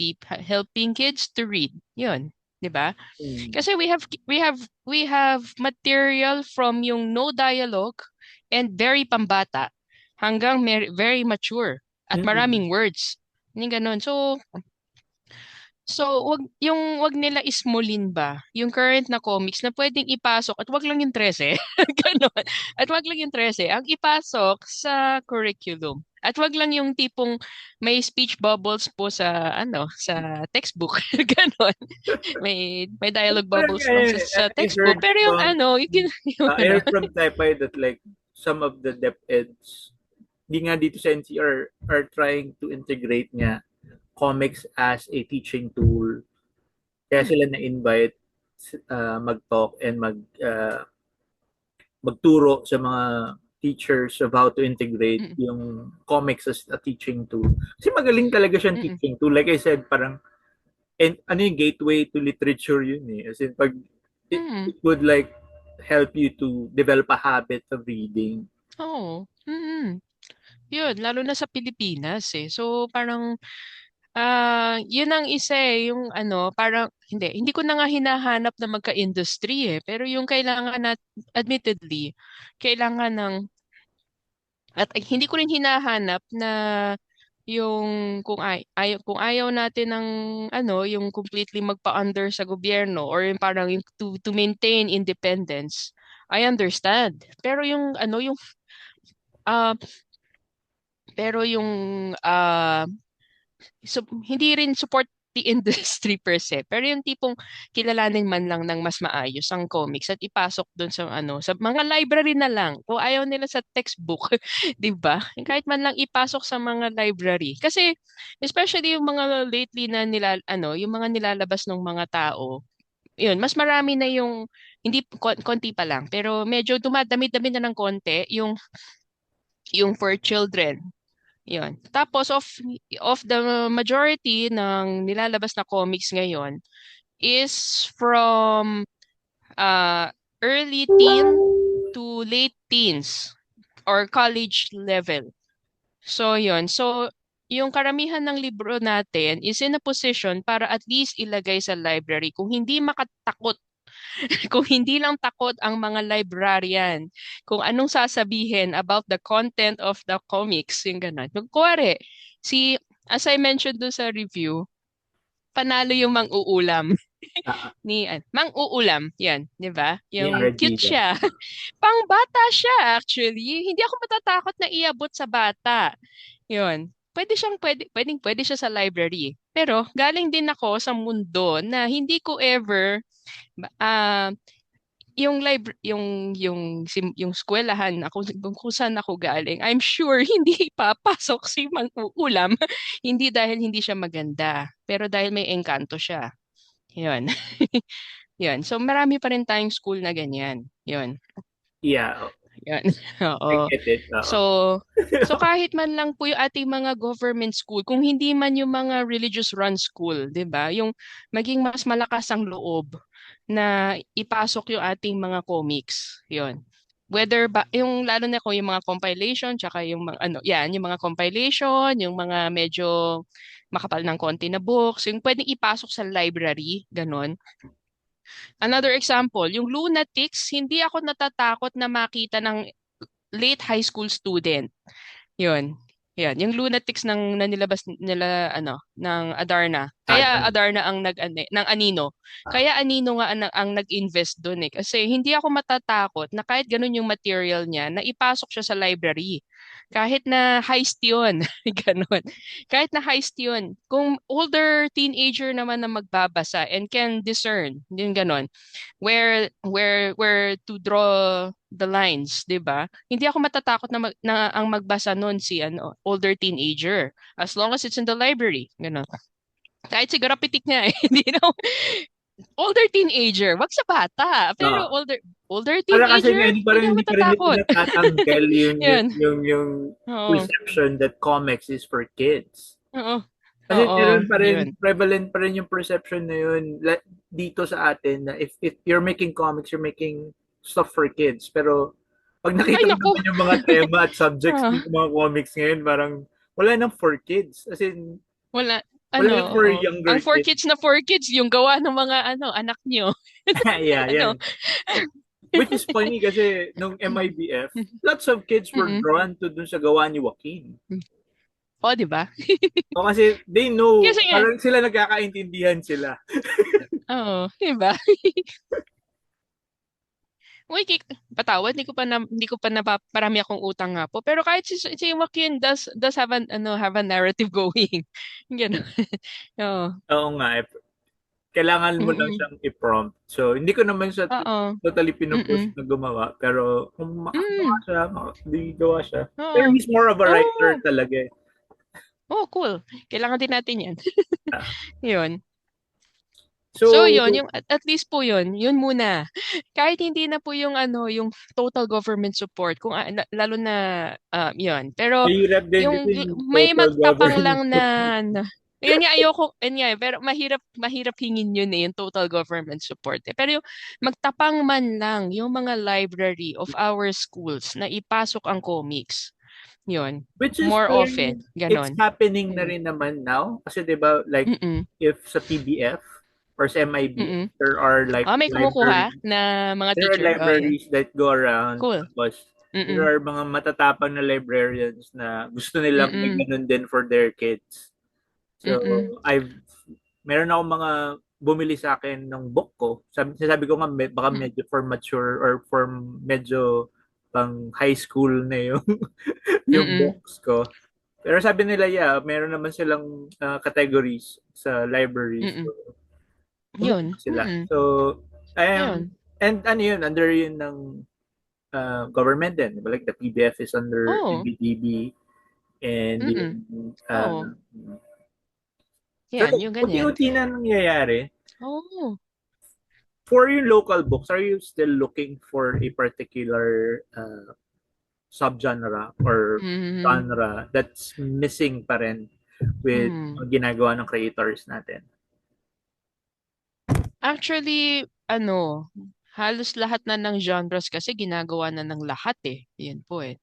kids to read. Yun, 'di ba? Mm. Kasi we have material from yung no dialogue and very pambata hanggang very mature at Mm-mm. maraming words. Yung ganun. So, wag nila ismulin ba yung current na comics na pwedeng ipasok at wag lang yung 13. Ganon. At wag lang yung 13 ang ipasok sa curriculum. At wag lang yung tipong may speech bubbles po sa textbook. Ganon. May dialogue Parang bubbles lang sa I textbook. heard Pero yung from ano, yung I ano. heard from Tepay that like some of the DepEds, di nga dito sa NCR, are trying to integrate nga comics as a teaching tool. Kaya Hmm, sila na-invite mag-talk and magturo sa mga teachers of how to integrate mm, yung comics as a teaching tool. Kasi magaling talaga siyang mm, teaching tool. Like I said, parang and ano yung gateway to literature yun eh. As in, pag mm. it would like help you to develop a habit of reading. Oo. Mm. Yun, lalo na sa Pilipinas eh. So, parang yun ang isa eh, yung ano, parang, hindi ko na nga hinahanap na magka-industry eh, pero yung kailangan na, admittedly, kailangan ng, at hindi ko rin hinahanap na yung kung ayaw natin ng ano, yung completely magpa-under sa gobyerno or yung parang yung to maintain independence, I understand. Ah, pero yung hindi rin support the industry per se, pero yung tipong kilalanin man lang ng mas maayos ang comics at ipasok doon sa ano, sa mga library na lang. Kung ayaw nila sa textbook, 'di ba? Kahit man lang ipasok sa mga library. Kasi especially yung mga lately na yung mga nilalabas ng mga tao, yun, mas marami na yung hindi konti pa lang, pero medyo dumadami-dami na ng konti yung for children. Yun. Tapos of the majority ng nilalabas na comics ngayon is from uh, early teen to late teens or college level. So yun. So yung karamihan ng libro natin is in a position para at least ilagay sa library. Kung hindi makatakot kung hindi lang takot ang mga librarian kung anong sasabihin about the content of the comics, yung gano'n. Kuwari, as I mentioned doon sa review, panalo yung mang-uulam. Ah, Ni Mang-uulam, 'yan, 'di ba? ni Yung RG, cute yeah. siya. Pangbata siya actually. Hindi ako matatakot na iabot sa bata. 'Yun. Pwedeng-pwede siya sa library. Pero galing din ako sa mundo na hindi ko ever ah yung eskwelahan ako kung saan ako galing. I'm sure hindi papasok si Mang-uulam hindi dahil hindi siya maganda, pero dahil may engkanto siya. 'Yun. 'Yun. So marami pa rin tayong school na ganyan. 'Yun. Yeah, 'Yun. I Oo. get it. Oo. So so kahit man lang po yung ating mga government school, kung hindi man yung mga religious run school, 'di ba? Yung maging mas malakas ang loob na ipasok yung ating mga comics. 'Yun. Whether ba yung lalo na kung yung mga compilation tsaka yung mga ano, yan, yung mga compilation, yung mga medyo makapal ng konti na books, yung pwedeng ipasok sa library, ganon. Another example, yung lunatics, hindi ako natatakot na makita ng late high school student. Yun. Yan, yung lunatics na nilabas nila ng Adarna. Kaya Adam. Adarna ang ng Anino. Kaya Anino nga ang nag-invest doon eh. Kasi hindi ako matatakot na kahit ganun yung material niya, na ipasok siya sa library. Kahit na heist yun. Ganun. Kahit na heist yun. Kung older teenager naman na magbabasa and can discern, yung ganun, where to draw the lines, 'di ba? Hindi ako matatakot na ang magbasa noon si older teenager as long as it's in the library, gano'n. Kahit siguro pitik nga eh, hindi na older teenager, wag sa bata, pero Oo. older Para kasi teenager, hindi ako hindi pa rin nila matatakot. natatanggal Yun. yung Oo. perception that comics is for kids. Oo. Kasi Oo, meron pa rin, yun. prevalent pa rin yung perception na yun dito sa atin na if you're making comics, you're making stuff for kids. Pero pag Ay nakita mo naku. naman yung mga tema at subjects Ah, ng mga comics ngayon, parang wala nang for kids. As in, wala wala nang for oo. Ang younger four kids. kids na four kids yung gawa ng mga anak nyo. Yeah, Ano? yan. Which is funny kasi nung MIBF, lots of kids were Mm-mm. drawn to dun sa gawa ni Joaquin. Oh, di ba? O kasi they know, Kasi nga, parang sila nagkakaintindihan sila. oo, di ba? Uy, patawad, hindi ko pa parami akong utang nga po. Pero kahit si Joaquin does have a narrative going. Ganun. Oo. Oo nga, kailangan mo lang Mm-mm. siyang i-prompt. So, hindi ko naman siya Oo. totally pinupush Mm-mm. na gumawa. Pero kung makagawa Mm. siya, gawa siya. Pero Oo. he's more of a writer Oo. talaga eh. Oh, cool. Kailangan din natin yan. Ah, Yun. So So, yun, yung at least po yun, yun muna. Kahit hindi na po yung yung total government support kung lalo na yun. Pero mahirap din kasi yung yung may total magtapang government lang support. yun nga ayoko, yun nga, pero mahirap hingin yun eh, yung total government support eh. Pero yung magtapang man lang yung mga library of our schools na ipasok ang comics. Yun. Which is More often, parang, it's ganon. happening na Mm. rin naman now. Kasi 'di ba like Mm-mm. if sa PBF or sa MIB, Mm-mm. there are like May kumukuha na mga there are teacher. Oh, yan. libraries that go around. Cool. Tapos there Mm-mm. are mga matatapang na librarians na gusto nilang may Mm-mm. ganun din for their kids. So, Mm-mm. meron ako mga bumili sa akin ng book ko. Sabi ko nga, baka medyo for mature or for medyo pang high school na yung, yung Mm-mm. books ko. Pero sabi nila, yeah, meron naman silang categories sa libraries. So, Mm-mm. kumukuha Yun. sila. Mm-mm. So, Ayun. and ano yun, under yun ng government din. Diba? Like the PBF is under Oo. MBDB and Mm-mm. yung Oo. pero Yan, yung ganyan. unti-unti na nangyayari. Oo. For your local books, are you still looking for a particular subgenre or Mm-hmm. genre that's missing pa rin with Mm-hmm. ginagawa ng creators natin? Actually, halos lahat na ng genres kasi ginagawa na ng lahat eh. Yun po eh.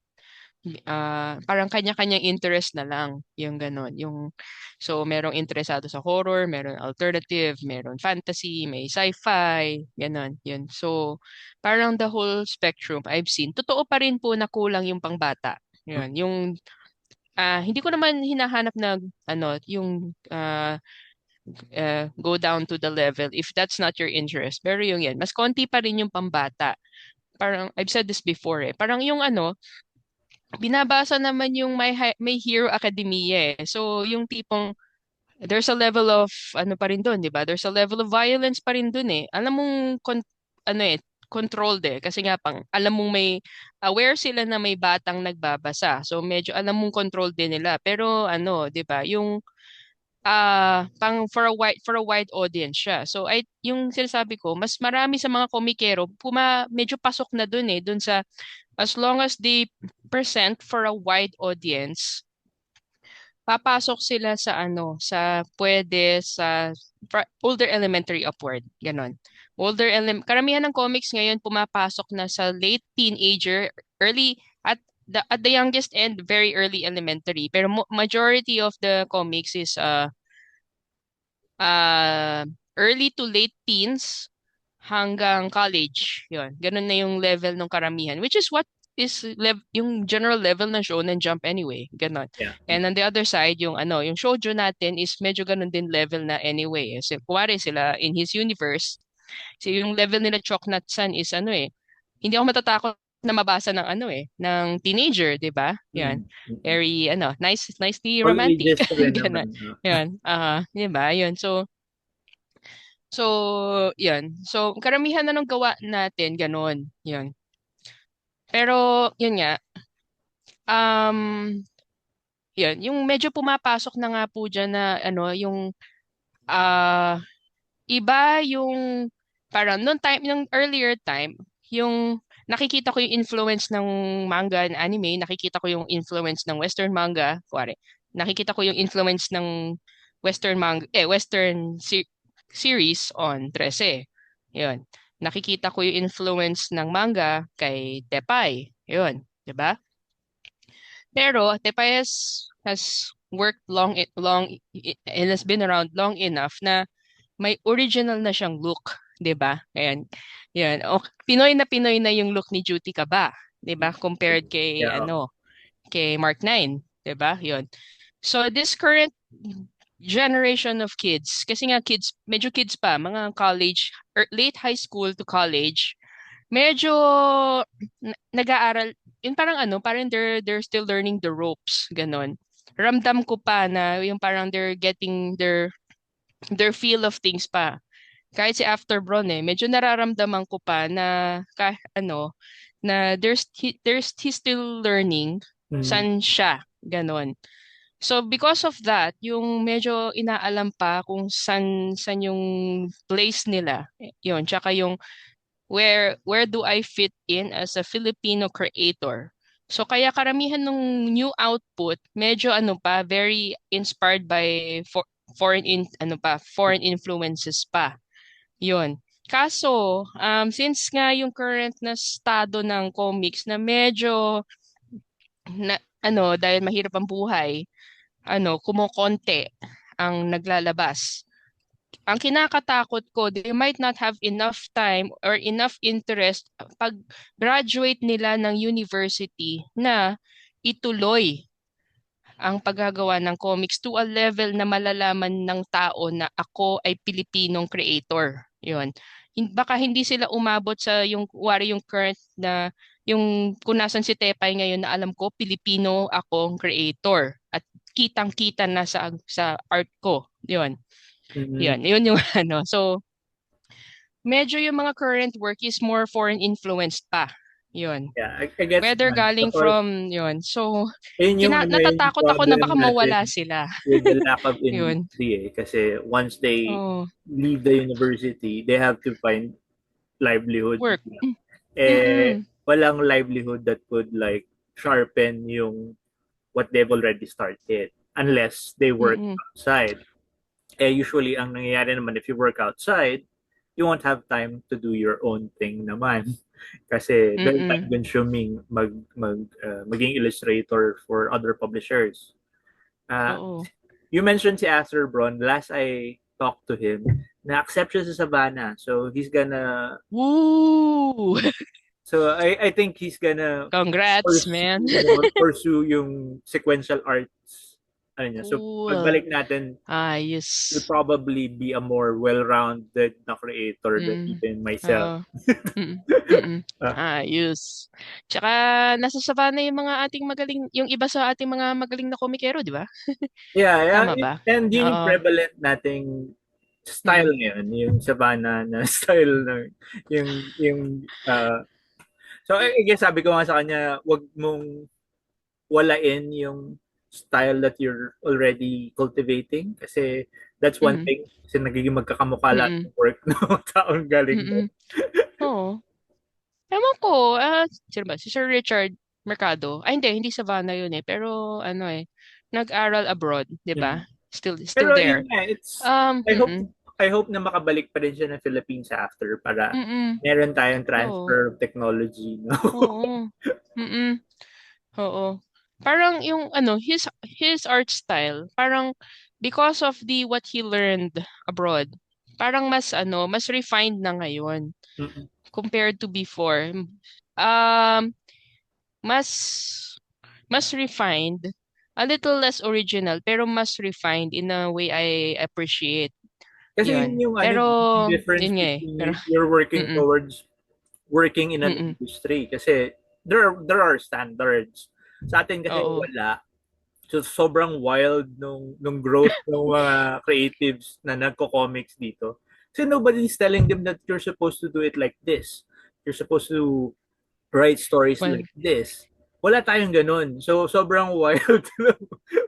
Parang kanya-kanyang interest na lang yung gano'n. So, merong interesado sa horror, meron alternative, meron fantasy, may sci-fi, gano'n. Yun. So, parang the whole spectrum I've seen. Totoo pa rin po na kulang yung pangbata. Yun. Hindi ko naman hinahanap na, yung go down to the level if that's not your interest. Pero yung yan, mas konti pa rin yung pambata. Parang, I've said this before eh. Parang yung binabasa naman yung My Hero Academia eh. So, yung tipong, there's a level of, pa rin doon, di ba? There's a level of violence pa rin doon eh. Alam mong, controlled eh. Kasi nga alam mong aware sila na may batang nagbabasa. So, medyo alam mong controlled din nila. Pero, di ba? Yung, for a wide audience siya. So yung sinasabi ko, mas marami sa mga komikero medyo pasok na dun eh, dun sa as long as they present for a wide audience, papasok sila sa pwede sa older elementary upward, ganon. Karamihan ng comics ngayon pumapasok na sa late teenager, early at the youngest end, very early elementary. Pero majority of the comics is early to late teens hanggang college. Yun. Ganun na yung level ng karamihan, which is what is yung general level ng Shonen Jump anyway. Ganon. Yeah. And on the other side, yung shoujo natin is medyo ganun din level na anyway. So, kuwari sila in his universe, so yung level nila Choknat-san is hindi ako matatakot na mabasa ng ng teenager, 'di ba? Yan. Very nicely All romantic. ages rin Ganun. naman. Yan. 'di ba? Yun. So, yan. So, karamihan na ng gawa natin ganun. Yan. Pero yun nga, yan, yung medyo pumapasok na nga po diyan na yung iba yung parang nung earlier time, yung nakikita ko yung influence ng manga and anime, nakikita ko yung influence ng Western manga, kuwari. Nakikita ko yung influence ng Western series on 13. Yun. Nakikita ko yung influence ng manga kay Tepay. Yun, 'di ba? Pero Tepay has worked long and has been around long enough na may original na siyang look, 'di ba? Ayan. Yan. Pinoy na yung look ni Judy Kaba, 'di ba? Compared kay kay Mark 9, 'di ba? 'Yon. So this current generation of kids, kasi nga medyo kids pa, mga college or late high school to college, medyo nag-aaral, yun parang parang they're still learning the ropes, ganon. Ramdam ko pa na yung parang they're getting their feel of things pa. Kahit si Afterbron medyo nararamdaman ko pa na na he's still learning saan siya, ganon. So because of that, yung medyo inaalam pa kung saan yung place nila. Yun, tsaka yung where do I fit in as a Filipino creator. So kaya karamihan ng new output, medyo very inspired by foreign influences pa. 'Yun. Kaso, since nga yung current na estado ng comics na medyo dahil mahirap ang buhay, kumukonti ang naglalabas. Ang kinakatakot ko, they might not have enough time or enough interest pag graduate nila ng university na ituloy ang paggagawa ng comics to a level na malalaman ng tao na ako ay Pilipinong creator. Yun. Baka hindi sila umabot sa yung current na yung kung nasan si Tepay ngayon na alam ko Pilipino akong creator at kitang-kita na sa art ko. Yun. Yun yung So, medyo yung mga current work is more foreign influenced pa. Yun. Yeah, I guess whether galing from yun. So, natatakot ako na baka mawala sila. With the lack of industry kasi once they leave the university, they have to find livelihood. Work. Walang livelihood that could like sharpen yung what they've already started unless they work outside. Usually ang nangyayari naman if you work outside, you won't have time to do your own thing naman. Kasi very time consuming maging illustrator for other publishers. You mentioned si Afterbron. Last I talked to him, na-accept siya sa Savannah. So he's gonna Woo! So I think he's gonna Congrats, man. Pursue yung sequential arts ano niya. So, Cool. pagbalik natin, will Ayos. probably be a more well-rounded na creator than Mm. even myself. Oo. Mm. Mm. Ah, Ayos. Tsaka nasa Savannah yung mga ating magaling, yung iba sa ating mga magaling na komikero, di ba? yeah, yeah, Tama ba? and yun yung Oo. prevalent nating style Mm. ngayon, yung Savannah na style na yung so I guess sabi ko nga sa kanya, wag mong walain yung style that you're already cultivating kasi that's one Mm. thing kasi nagiging magkakamukha lahat Mm. ng work ng taong galing doon. Mm. Oo. Ewan ko, sino ba? Si Sir Richard Mercado. Ay, hindi Savannah yun eh. Pero, ano eh, nag-aral abroad, di ba? Mm. Still Pero yun there. nga, it's I hope Mm. I hope na makabalik pa rin siya ng Philippines after para Mm. meron tayong Oo. transfer of technology, no? Oo. Mm. Oo. Parang yung ano, his art style, parang because of the what he learned abroad, parang mas ano, mas refined na ngayon Mm. compared to before. Um, mas mas refined, a little less original, pero mas refined in a way I appreciate. Kasi yun Yun. yung ano, Pero, yung difference yun nga eh. Pero, between you're working mm-mm, towards working in an mm-mm, industry kasi there are standards. Sa atin kasi oo, wala. So sobrang wild nung growth ng mga creatives na nagko-comics dito. Kasi nobody's telling them that you're supposed to do it like this. You're supposed to write stories well, like this. Wala tayong ganun. So sobrang wild ng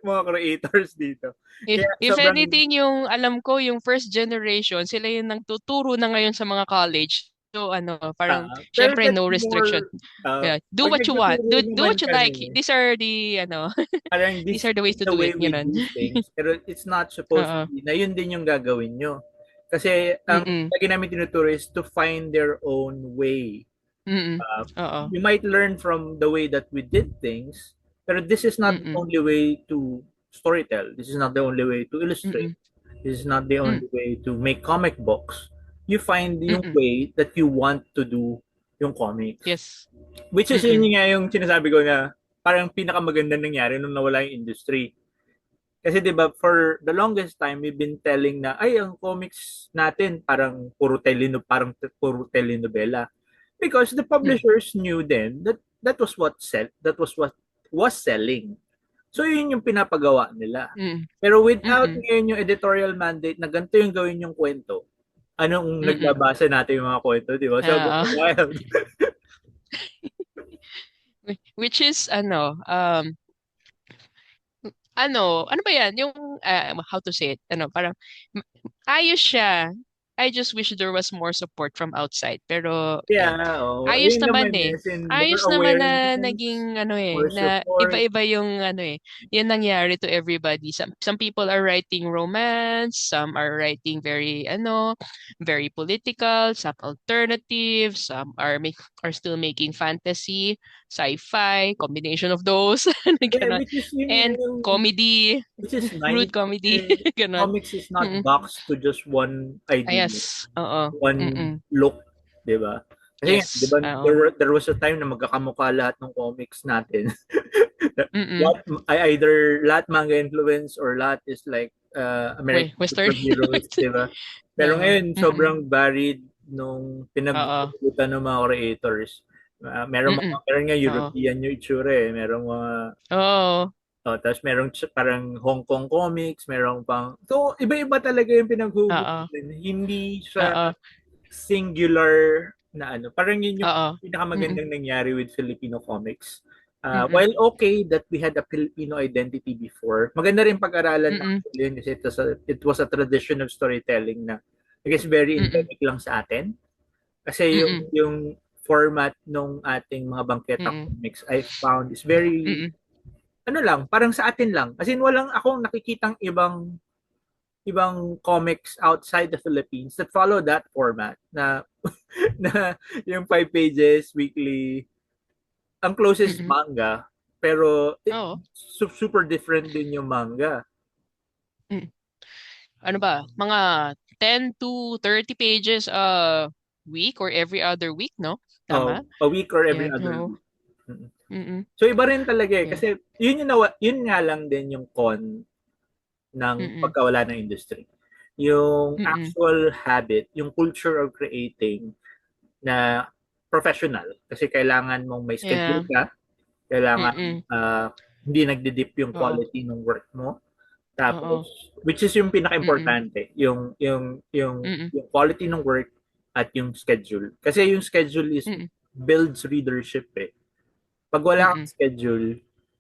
mga creators dito. Kaya if sobrang anything, yung alam ko, yung first generation, sila yung nagtuturo na ngayon sa mga college. So, ano, parang, pero syempre, that's no restriction. more Yeah, do pag what you want. nagtuturo Do naman what you like. kami, These are the, ano, parang these this are the ways is to the do way it. we Ganun. do things. Pero it's not supposed to Oo. be na yun din yung gagawin nyo. Kasi ang Mm-mm. lagi namin tinuturo is to find their own way. Mm-mm. Uh, Oo. you might learn from the way that we did things, pero this is not the Mm-mm. only way to storytell. This is not the only way to illustrate. Mm-mm. This is not the Mm. only way to make comic books. You find yung Mm-mm. way that you want to do yung comics. Yes. Which is yun Mm-mm. nga yung sinasabi ko na parang pinakamaganda nangyari nung nawala yung industry. Kasi 'di ba for the longest time we've been telling na ay ang comics natin parang puro telenovela because the Mm. publishers knew then that that was what was selling. So yun yung pinapagawa nila. Mm. Pero without Mm. ngayon yung editorial mandate na ganito yung gawin yung kwento, anong Mm. nagbabasa natin yung mga kwento, di ba? Sobrang Oo. wild. Which is, ano ba yan? Yung, how to say it? Parang, m- ayos siya. I just wish there was more support from outside. Pero, yan. Yeah, oh, Ayos yun naman naman eh. is in more Ayos naman na awareness, naging, ano eh, more na support. iba-iba yung, ano eh, yan nangyari to everybody. Some people are writing romance, some are writing very, very political, some alternative, some are still making fantasy, sci-fi, combination of those, Yeah, ganon. which is yun nga And yung comedy, which is nice rude comedy, kasi ganon. comics is not Mm. boxed to just one Ah, idea, yes, oo. one Mm-mm. look, 'di ba? Kasi nga, 'di Yes, ba oo. there was a time na magkakamukha lahat ng comics natin. Mm-mm. What either lahat manga influence or lahat is like American Western. superheroes, 'di ba? Pero Oo. ngayon Mm-mm. sobrang varied nung Oo. pinagkukutan ng mga creators. Mm-mm. Meron nga Oo. European yung itsura eh. Merong mga Oo. tapos merong parang Hong Kong comics, merong pang so iba-iba talaga yung Oo. pinaghuhugutin. Hindi siya Oo. singular na ano. Parang yun yung Oo. Mm-mm. pinakamagandang nangyari with Filipino comics. Mm-mm. While okay that we had a Filipino identity before, maganda rin pag-aralan Mm-mm. actually yun kasi it was a tradition of storytelling na I guess very Mm-mm. endemic lang sa atin. Kasi yung Mm-mm. yung format nung ating mga bangketa Mm-mm. comics I found is very Mm-mm. ano lang, parang sa atin lang. As in walang akong nakikitang ibang comics outside the Philippines that follow that format na na yung 5 pages weekly ang closest Mm-mm. manga pero Oo. super different din yung manga. Mm. Ano ba? Mga 10 to 30 pages a week or every other week, no? Tama? A week or every Yan. other Oo. week. Mm. Mm-mm. So iba rin talaga eh Yeah. kasi yun nga lang din yung con. ng Mm. pagkawala ng industry. Yung Mm. actual habit, yung culture of creating na professional. Kasi kailangan mong may schedule Yeah. ka, kailangan Mm. hindi nagdi-dip yung Oo. quality ng work mo. Tapos, Oo. which is yung Mm. pinaka-importante, Mm. yung quality ng work at yung schedule. Kasi yung schedule is Mm. builds readership eh. Pag wala kang Mm. schedule,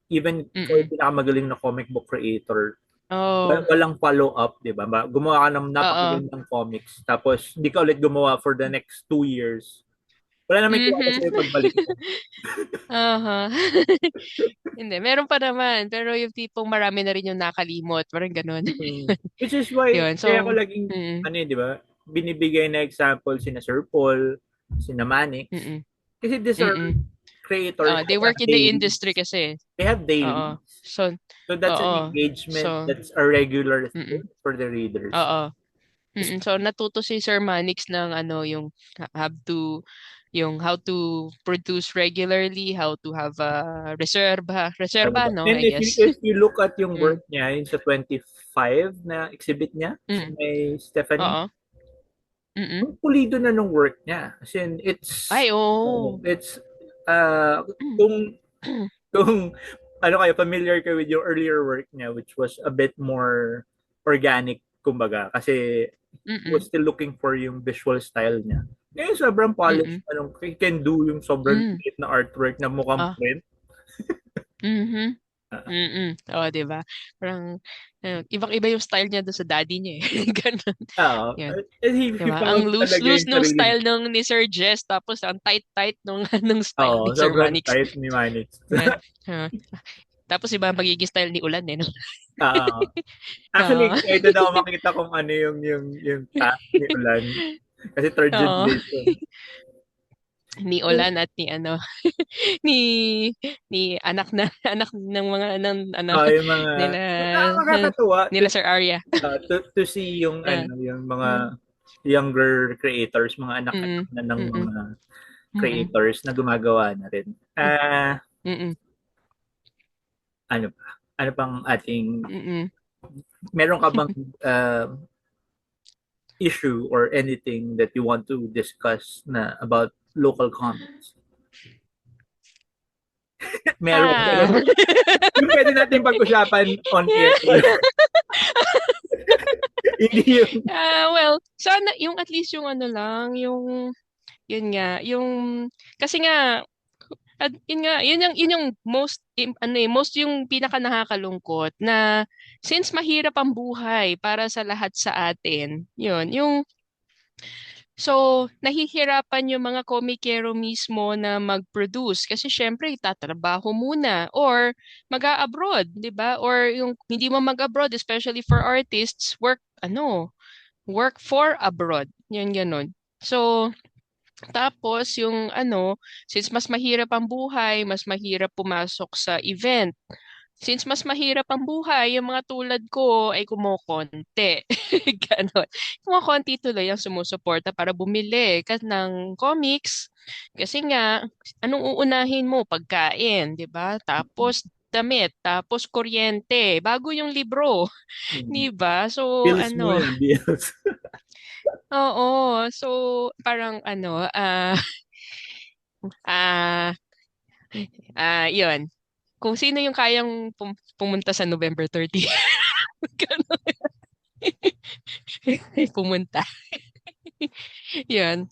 even ikaw yung Mm. pinakamagaling na comic book creator, Oh. walang follow-up, di ba? Gumawa ka ng Oo. napakagandang comics, tapos hindi ka ulit gumawa for the next 2 years. Wala naman tiwala Mhm. sa'yo pagbalik mo. Aha. Hindi, meron pa naman. Pero yung tipong marami na rin yung nakalimot. Parang ganun. Which is why, Yun. kaya ko So, laging, mm. di ba, binibigay na example sina Sir Paul, sina Manix. Mm. Kasi these are Mm. creators They that have work in the industry dailies. kasi. They have Oo. dailies. So, So that's an oo. engagement, So, that's a regular mm. thing for the readers. Oo. Mm. So, natuto si Sir Manix ng ano, yung have to, yung how to produce regularly, how to have a reserva. Reserva, no? And I guess. if you look at yung Mm. work niya, yung sa 25 na exhibit niya, sa Mm. may Stephanie, Oo. Mm. ang pulido na nung work niya. As in, Ay, oo. it's, uh, kung, kung, ano kayo, familiar kayo with your earlier work niya, which was a bit more organic, kumbaga, kasi he was Mm. still looking for yung visual style niya. Ngayon, sobrang polished, Mm. he can do yung sobrang Mm. liit na artwork na mukhang Ah. print. Mhm. Mm. Oo, 'di ba? Parang ibang-iba yung style niya doon sa daddy niya eh. Gano'n. Oo. 'Yan, And 'di he ba? Ang found talaga loose-loose yung nung sarili niya. style ni Sir Jess tapos ang tight-tight nung nung style Oo, ni Sir sobrang Manix. tight ni Manix. Yan. Ah, tapos iba ang magiging style ni Ulan eh, no? Oo. Oo. Actually, excited ako makita kung ano yung task ni Ulan. Kasi third Oo. generation. Ni Ulan at ni ano, ni ni anak na anak ng mga ng ano Yung mga nila nakakatuwa nila Sir Arya. to see yung Ah, yung mm. mga younger creators, mga anak-anak Mm. na ng Mm. mga Mm. creators na gumagawa na rin. Mm. Ano pa? Ano pang ating Mm. meron ka bang issue or anything that you want to discuss na about local comics? Meron. Ah. Yung pwede natin pag-usapan on air. Hindi yung... Well, sana yung at least yung ano lang, yung yun nga, yung kasi nga yun nga, yun yung most yung pinaka nakakalungkot na since mahirap ang buhay para sa lahat sa atin. Yun, yung so, nahihirapan yung mga komikero mismo na mag-produce kasi syempre tatrabaho muna or mag-a-abroad, 'di ba? Or yung hindi mo mag-abroad, especially for artists, work for abroad. Yun ganun. So, tapos yung since mas mahirap ang buhay, mas mahirap pumasok sa event. Since mas mahirap ang buhay, yung mga tulad ko ay kumokonti. Ganon. Kumokonti tuloy ang sumusuporta para bumili ng comics. Kasi nga, anong uunahin mo? Pagkain, di ba? Tapos damit, tapos kuryente, bago yung libro, di ba? So, Bills mo yan, bills. oo. So, parang ah, yun. Kung sino yung kayang pumunta sa November 30. Ganon. Pumunta. Yun.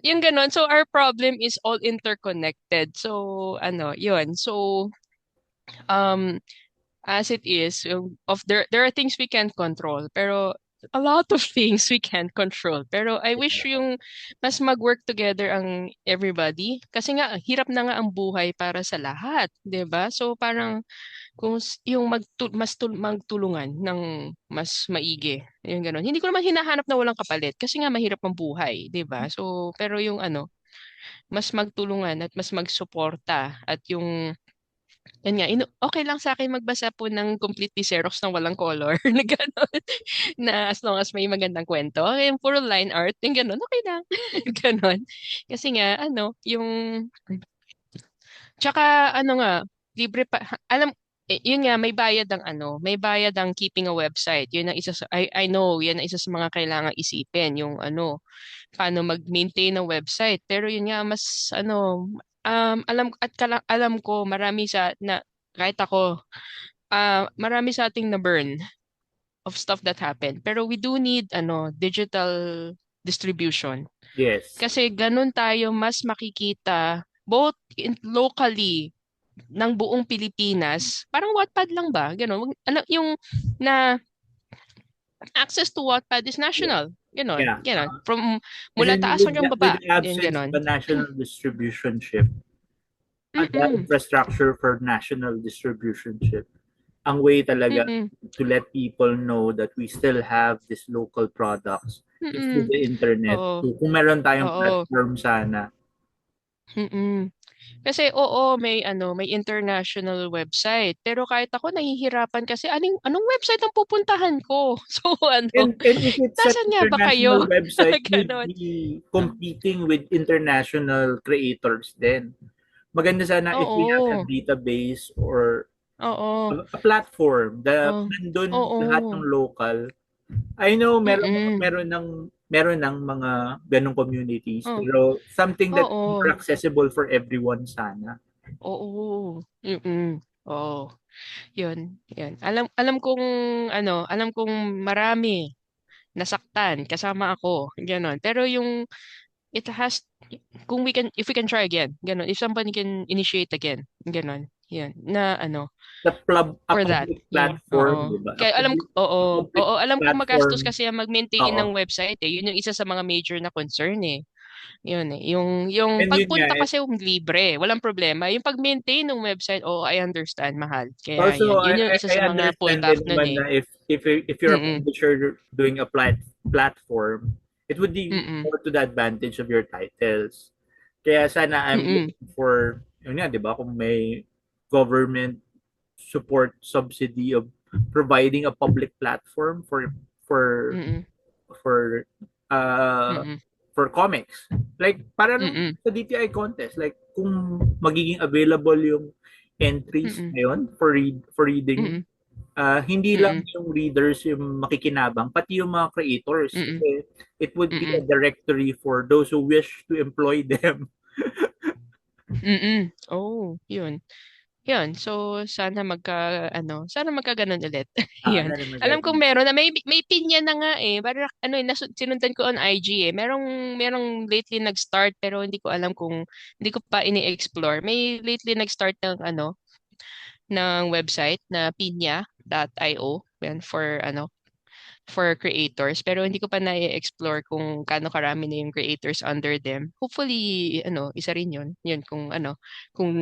Yung ganon. So, our problem is all interconnected. So, yun. So, um, as it is, there are things we can't control. Pero, a lot of things we can't control. Pero, I wish yung mas mag-work together ang everybody. Kasi nga, hirap na nga ang buhay para sa lahat. 'Di ba? So, parang, kung yung magtulungan ng mas maigi. Yung gano'n. Hindi ko naman hinahanap na walang kapalit kasi nga mahirap ang buhay, 'di ba? So, pero yung mas magtulungan at mas magsuporta at yung yan nga, okay lang sa akin magbasa po ng completely Xerox ng walang color na gano'n. Na as long as may magandang kwento. Okay, yung puro line art, yung gano'n, okay lang. Gano'n. Kasi nga, yung tsaka nga, libre pa, yun nga, may bayad ang keeping a website. Yun ang isa sa, I know, yan ang isa sa mga kailangang isipin, yung paano mag-maintain ng website. Pero yun nga, alam ko, kahit ako, marami sa ating na-burn of stuff that happened. Pero we do need, digital distribution. Yes. Kasi ganun tayo mas makikita, both locally, ng buong Pilipinas, parang Wattpad lang ba? Ganon. Yung na access to Wattpad is national. Ganon. Yeah. Ganon. And Mula then taas with hanggang with baba. the Yan, absence of ganon. a national distribution ship, the Mm-mm. infrastructure for national distribution ship, ang way talaga Mm-mm. to let people know that we still have these local products is through Mm-mm. the internet. Oo. So, kung meron tayong Oo. platform sana. Mm-mm. Kasi oo, may international website. Pero kahit ako nahihirapan kasi anong website ang pupuntahan ko? So And if it's an nasaan nga ba international kayo? website, you'd Ganon. be competing with international creators then. Maganda sana if we have a Oo. database or Oo. a platform na Oo. nandun lahat ng Oo. local. I know Mm-mm. meron ng mga ganong communities Oh. pero something that's more Oo. accessible for everyone sana. Oo. Mm-mm. Oo. Yun. Yun. Alam kong marami nasaktan kasama ako, gano'n. Pero it has if we can try again, gano'n. If somebody can initiate again, gano'n. Yan, na A for that. public Yun, platform, oo. di ba? Kaya A public alam kong magastos platform. kasi ang mag-maintain Oo. ng website eh. Yun yung isa sa mga major na concern eh. Yun eh. Yung And yun nga, pagpunta kasi libre, walang problema. Yung pag-maintain ng website, I understand, mahal. Kaya also, yan. Yun yung isa I sa mga understand pullback din nun naman eh. na if you're a Mm-mm. publisher doing a platform, it would be Mm-mm. more to the advantage of your titles. Kaya sana I'm Mm-mm. looking for, yun nga, di ba, kung may government support subsidy of providing a public platform for Mm-mm. for uh Mm-mm. for comics. Like parang Mm-mm. sa DTI contest, like kung magiging available yung entries Mm-mm. ngayon for reading, Mm-mm. hindi lang Mm-mm. yung readers yung makikinabang, pati yung mga creators. Mm-mm. Kasi it would be a Mm-mm. directory for those who wish to employ them. Mm-mm. Oh, yun. Yun. So, sana magkaganon ulit. Yun. Sana naman Alam ganun. kong meron na may pinya na nga eh. Parang sinundan ko on IG eh. Merong lately nag-start pero hindi ko pa ini-explore. May lately nag-start ng website na pinya.io. Yan for creators pero hindi ko pa na-explore kung gaano karami na yung creators under them. Hopefully isa rin yun kung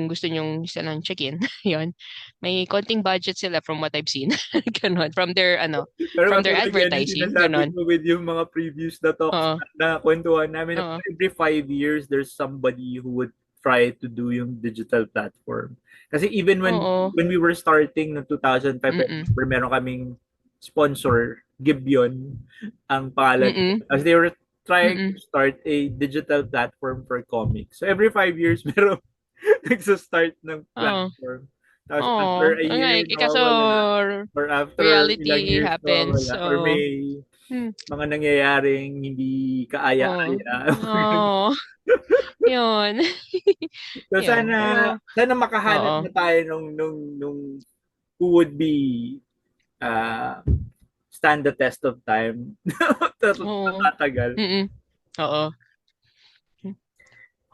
gusto nyong isa lang check-in. Yun, may konting budget sila from what I've seen. Ganon Pero from their katulad yan yung advertising, sinasabi ganon. ko with yung mga previous na talks Oo. na kwentuhan namin na Oo. every 5 years there's somebody who would try to do yung digital platform. Kasi even Oo. when we were starting no 2005, Mm-mm. meron kaming sponsor, Gibeon, ang pangalan. Mm-mm. As they were trying to Mm-mm. start a digital platform for comics. So every 5 years meron nagsa-start ng Oo. platform. Tapos after Oo. a Nga year, eh, kaso nawawala. Or after ilang reality years happens. nawawala. Or Oo. may Hmm. mga nangyayaring hindi Oo. kaaya-aya. Oo. Yun. So Yun. Pero sana makahanap oo. na tayo nung who would be uh, stand the test of time. Oo. Tatagal. Mm. Oo.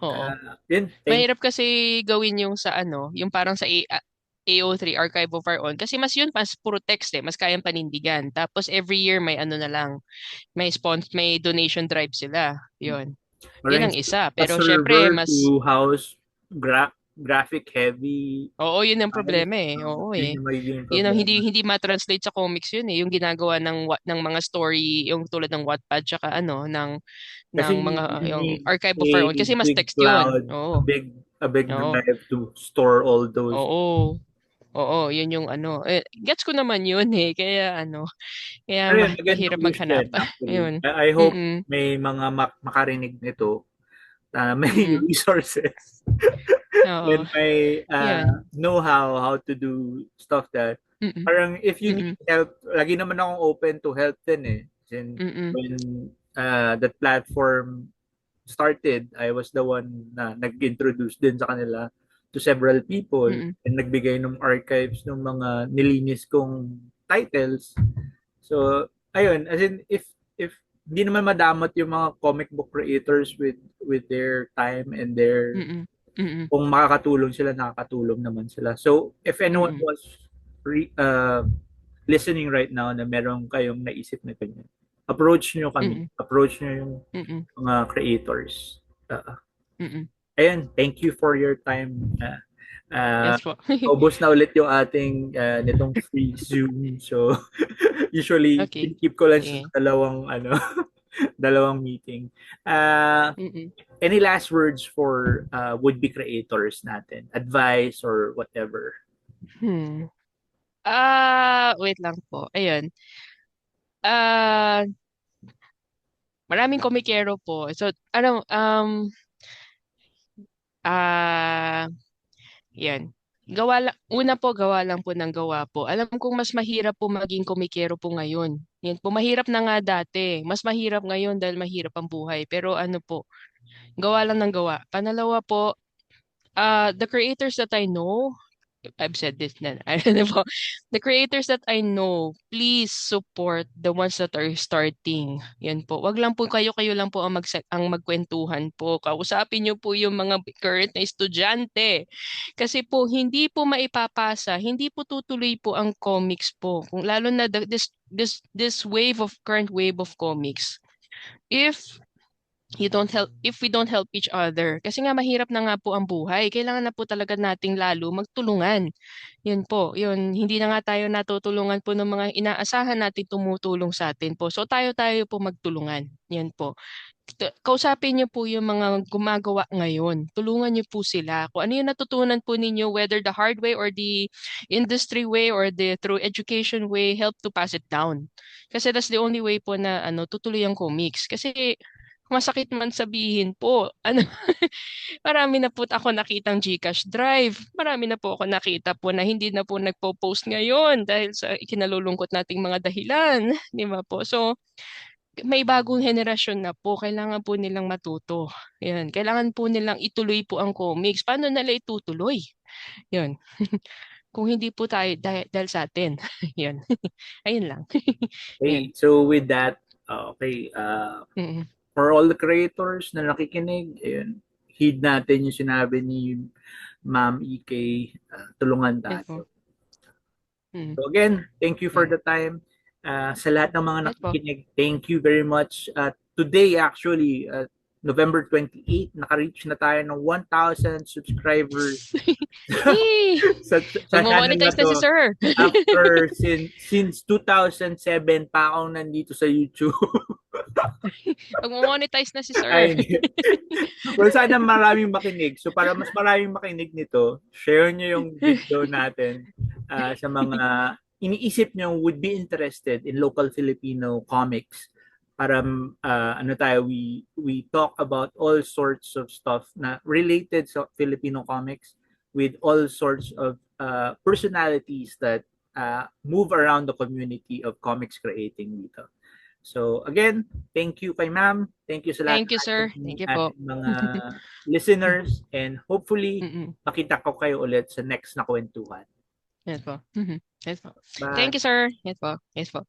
Oo. Yun, thank Mahirap kasi gawin yung yung parang sa AO3 Archive of Our Own kasi mas puro text eh, mas kayang panindigan. Tapos every year may na lang, may donation drive sila. Yun. Yun Parang ang isa. a Pero syempre server to house graphic heavy oo, yun ang files. problema eh. Oo Yun eh. yung magiging Yun ang problema. hindi ma-translate sa comics yun eh. Yung ginagawa ng mga story, yung tulad ng Wattpad tsaka ng Kasi mga you yung need Archive a of Our Own kasi mas big text yun. cloud, Oo. a big Oo. drive to store all those. Oo. Oo, yun yung gets ko naman yun eh. Kaya kaya Pero yun, magandang mahirap news maghanap. din actually. Yun. I hope Mm. may mga makarinig nito na may Mm. resources. Oo. when may Yun. know-how how to do stuff that Mm. parang if you need Mm. help, lagi naman akong open to help din eh. Since Mm. when that platform started, I was the one na nag-introduce din sa kanila to several people Mm. and nagbigay ng archives ng mga nilinis kong titles. So, ayun, as in if hindi naman madamot yung mga comic book creators with their time and their Mm. Mm. kung makakatulong sila, nakakatulong naman sila. So, if anyone Mm. was re, uh, listening right now na meron kayong naisip na ganyan, approach nyo kami. Mm. Approach nyo yung Mm. mga creators. Mm. Ayun, thank you for your time. Uh, Yes po. Ubos na ulit yung ating nitong free Zoom. So, usually, Okay. keep ko lang sa Sige. dalawang, dalawang meeting. Mm. Any last words for would-be creators natin? Advice or whatever? Hmm. Wait lang po. Ayun. Ah, maraming komikero po. So, ano, ah, yan. Gawa lang po ng gawa po. Alam kong mas mahirap po maging komikero po ngayon. Yan po, mahirap na nga dati. Mas mahirap ngayon dahil mahirap ang buhay. Pero ano po, gawa lang ng gawa. Panalawa po, the creators that I know, I've said this na. Ano po, the creators that I know, please support the ones that are starting. Yan po. Wag lang po kayo lang po ang magkwentuhan po. Kausapin niyo po yung mga current na estudyante. Kasi po hindi po maipapasa, hindi po tutuloy po ang comics po. Kung lalo na this current wave of comics. If if we don't help each other. Kasi nga mahirap na nga po ang buhay. Kailangan na po talaga nating lalo magtulungan. Yun po, yun. Hindi na nga tayo natutulungan po ng mga inaasahan natin tumutulong sa atin po. So tayo po magtulungan. Yan po. Kausapin niyo po yung mga gumagawa ngayon. Tulungan niyo po sila. Kung ano yung natutunan po ninyo, whether the hard way or the industry way or the through education way, help to pass it down. Kasi that's the only way po na tutuloy ang comics. Kasi masakit man sabihin po, marami na po ako nakitang GCash drive. Marami na po ako nakita po na hindi na po nagpo-post ngayon dahil sa ikinalulungkot nating mga dahilan, di ba po? So, may bagong henerasyon na po, kailangan po nilang matuto. Yan, kailangan po nilang ituloy po ang comics. Paano nila itutuloy? Yan. Kung hindi po tayo dahil sa atin. Yan. Ayun lang. Yan. Okay, so with that, okay, Mm. for all the creators na nakikinig, ayun, heed natin yung sinabi ni Ma'am EK, tulungan Yes po. tayo. Mm. So again, thank you for Yan. the time. Sa lahat ng mga Yes po. nakikinig, thank you very much. Today actually, November 28, naka-reach na tayo ng 1,000 subscribers Yay! sa channel na Magmo-monetize na si to. sir. After since 2007 pa akong nandito sa YouTube. Magmo-monetize na si sir. Ay, well, sana maraming makinig. So para mas maraming makinig nito, share nyo yung video natin sa mga iniisip nyo would be interested in local Filipino comics. Para we talk about all sorts of stuff na related sa Filipino comics with all sorts of personalities that move around the community of comics creating dito. So again, thank you kay ma'am. Thank you sa lahat Thank you, sir. Thank you po. ating mga listeners and hopefully Mm-mm. makita ko kayo ulit sa next na kwentuhan. Yes po. Yes po. Bye. Thank you, sir. Yes po. Yes po.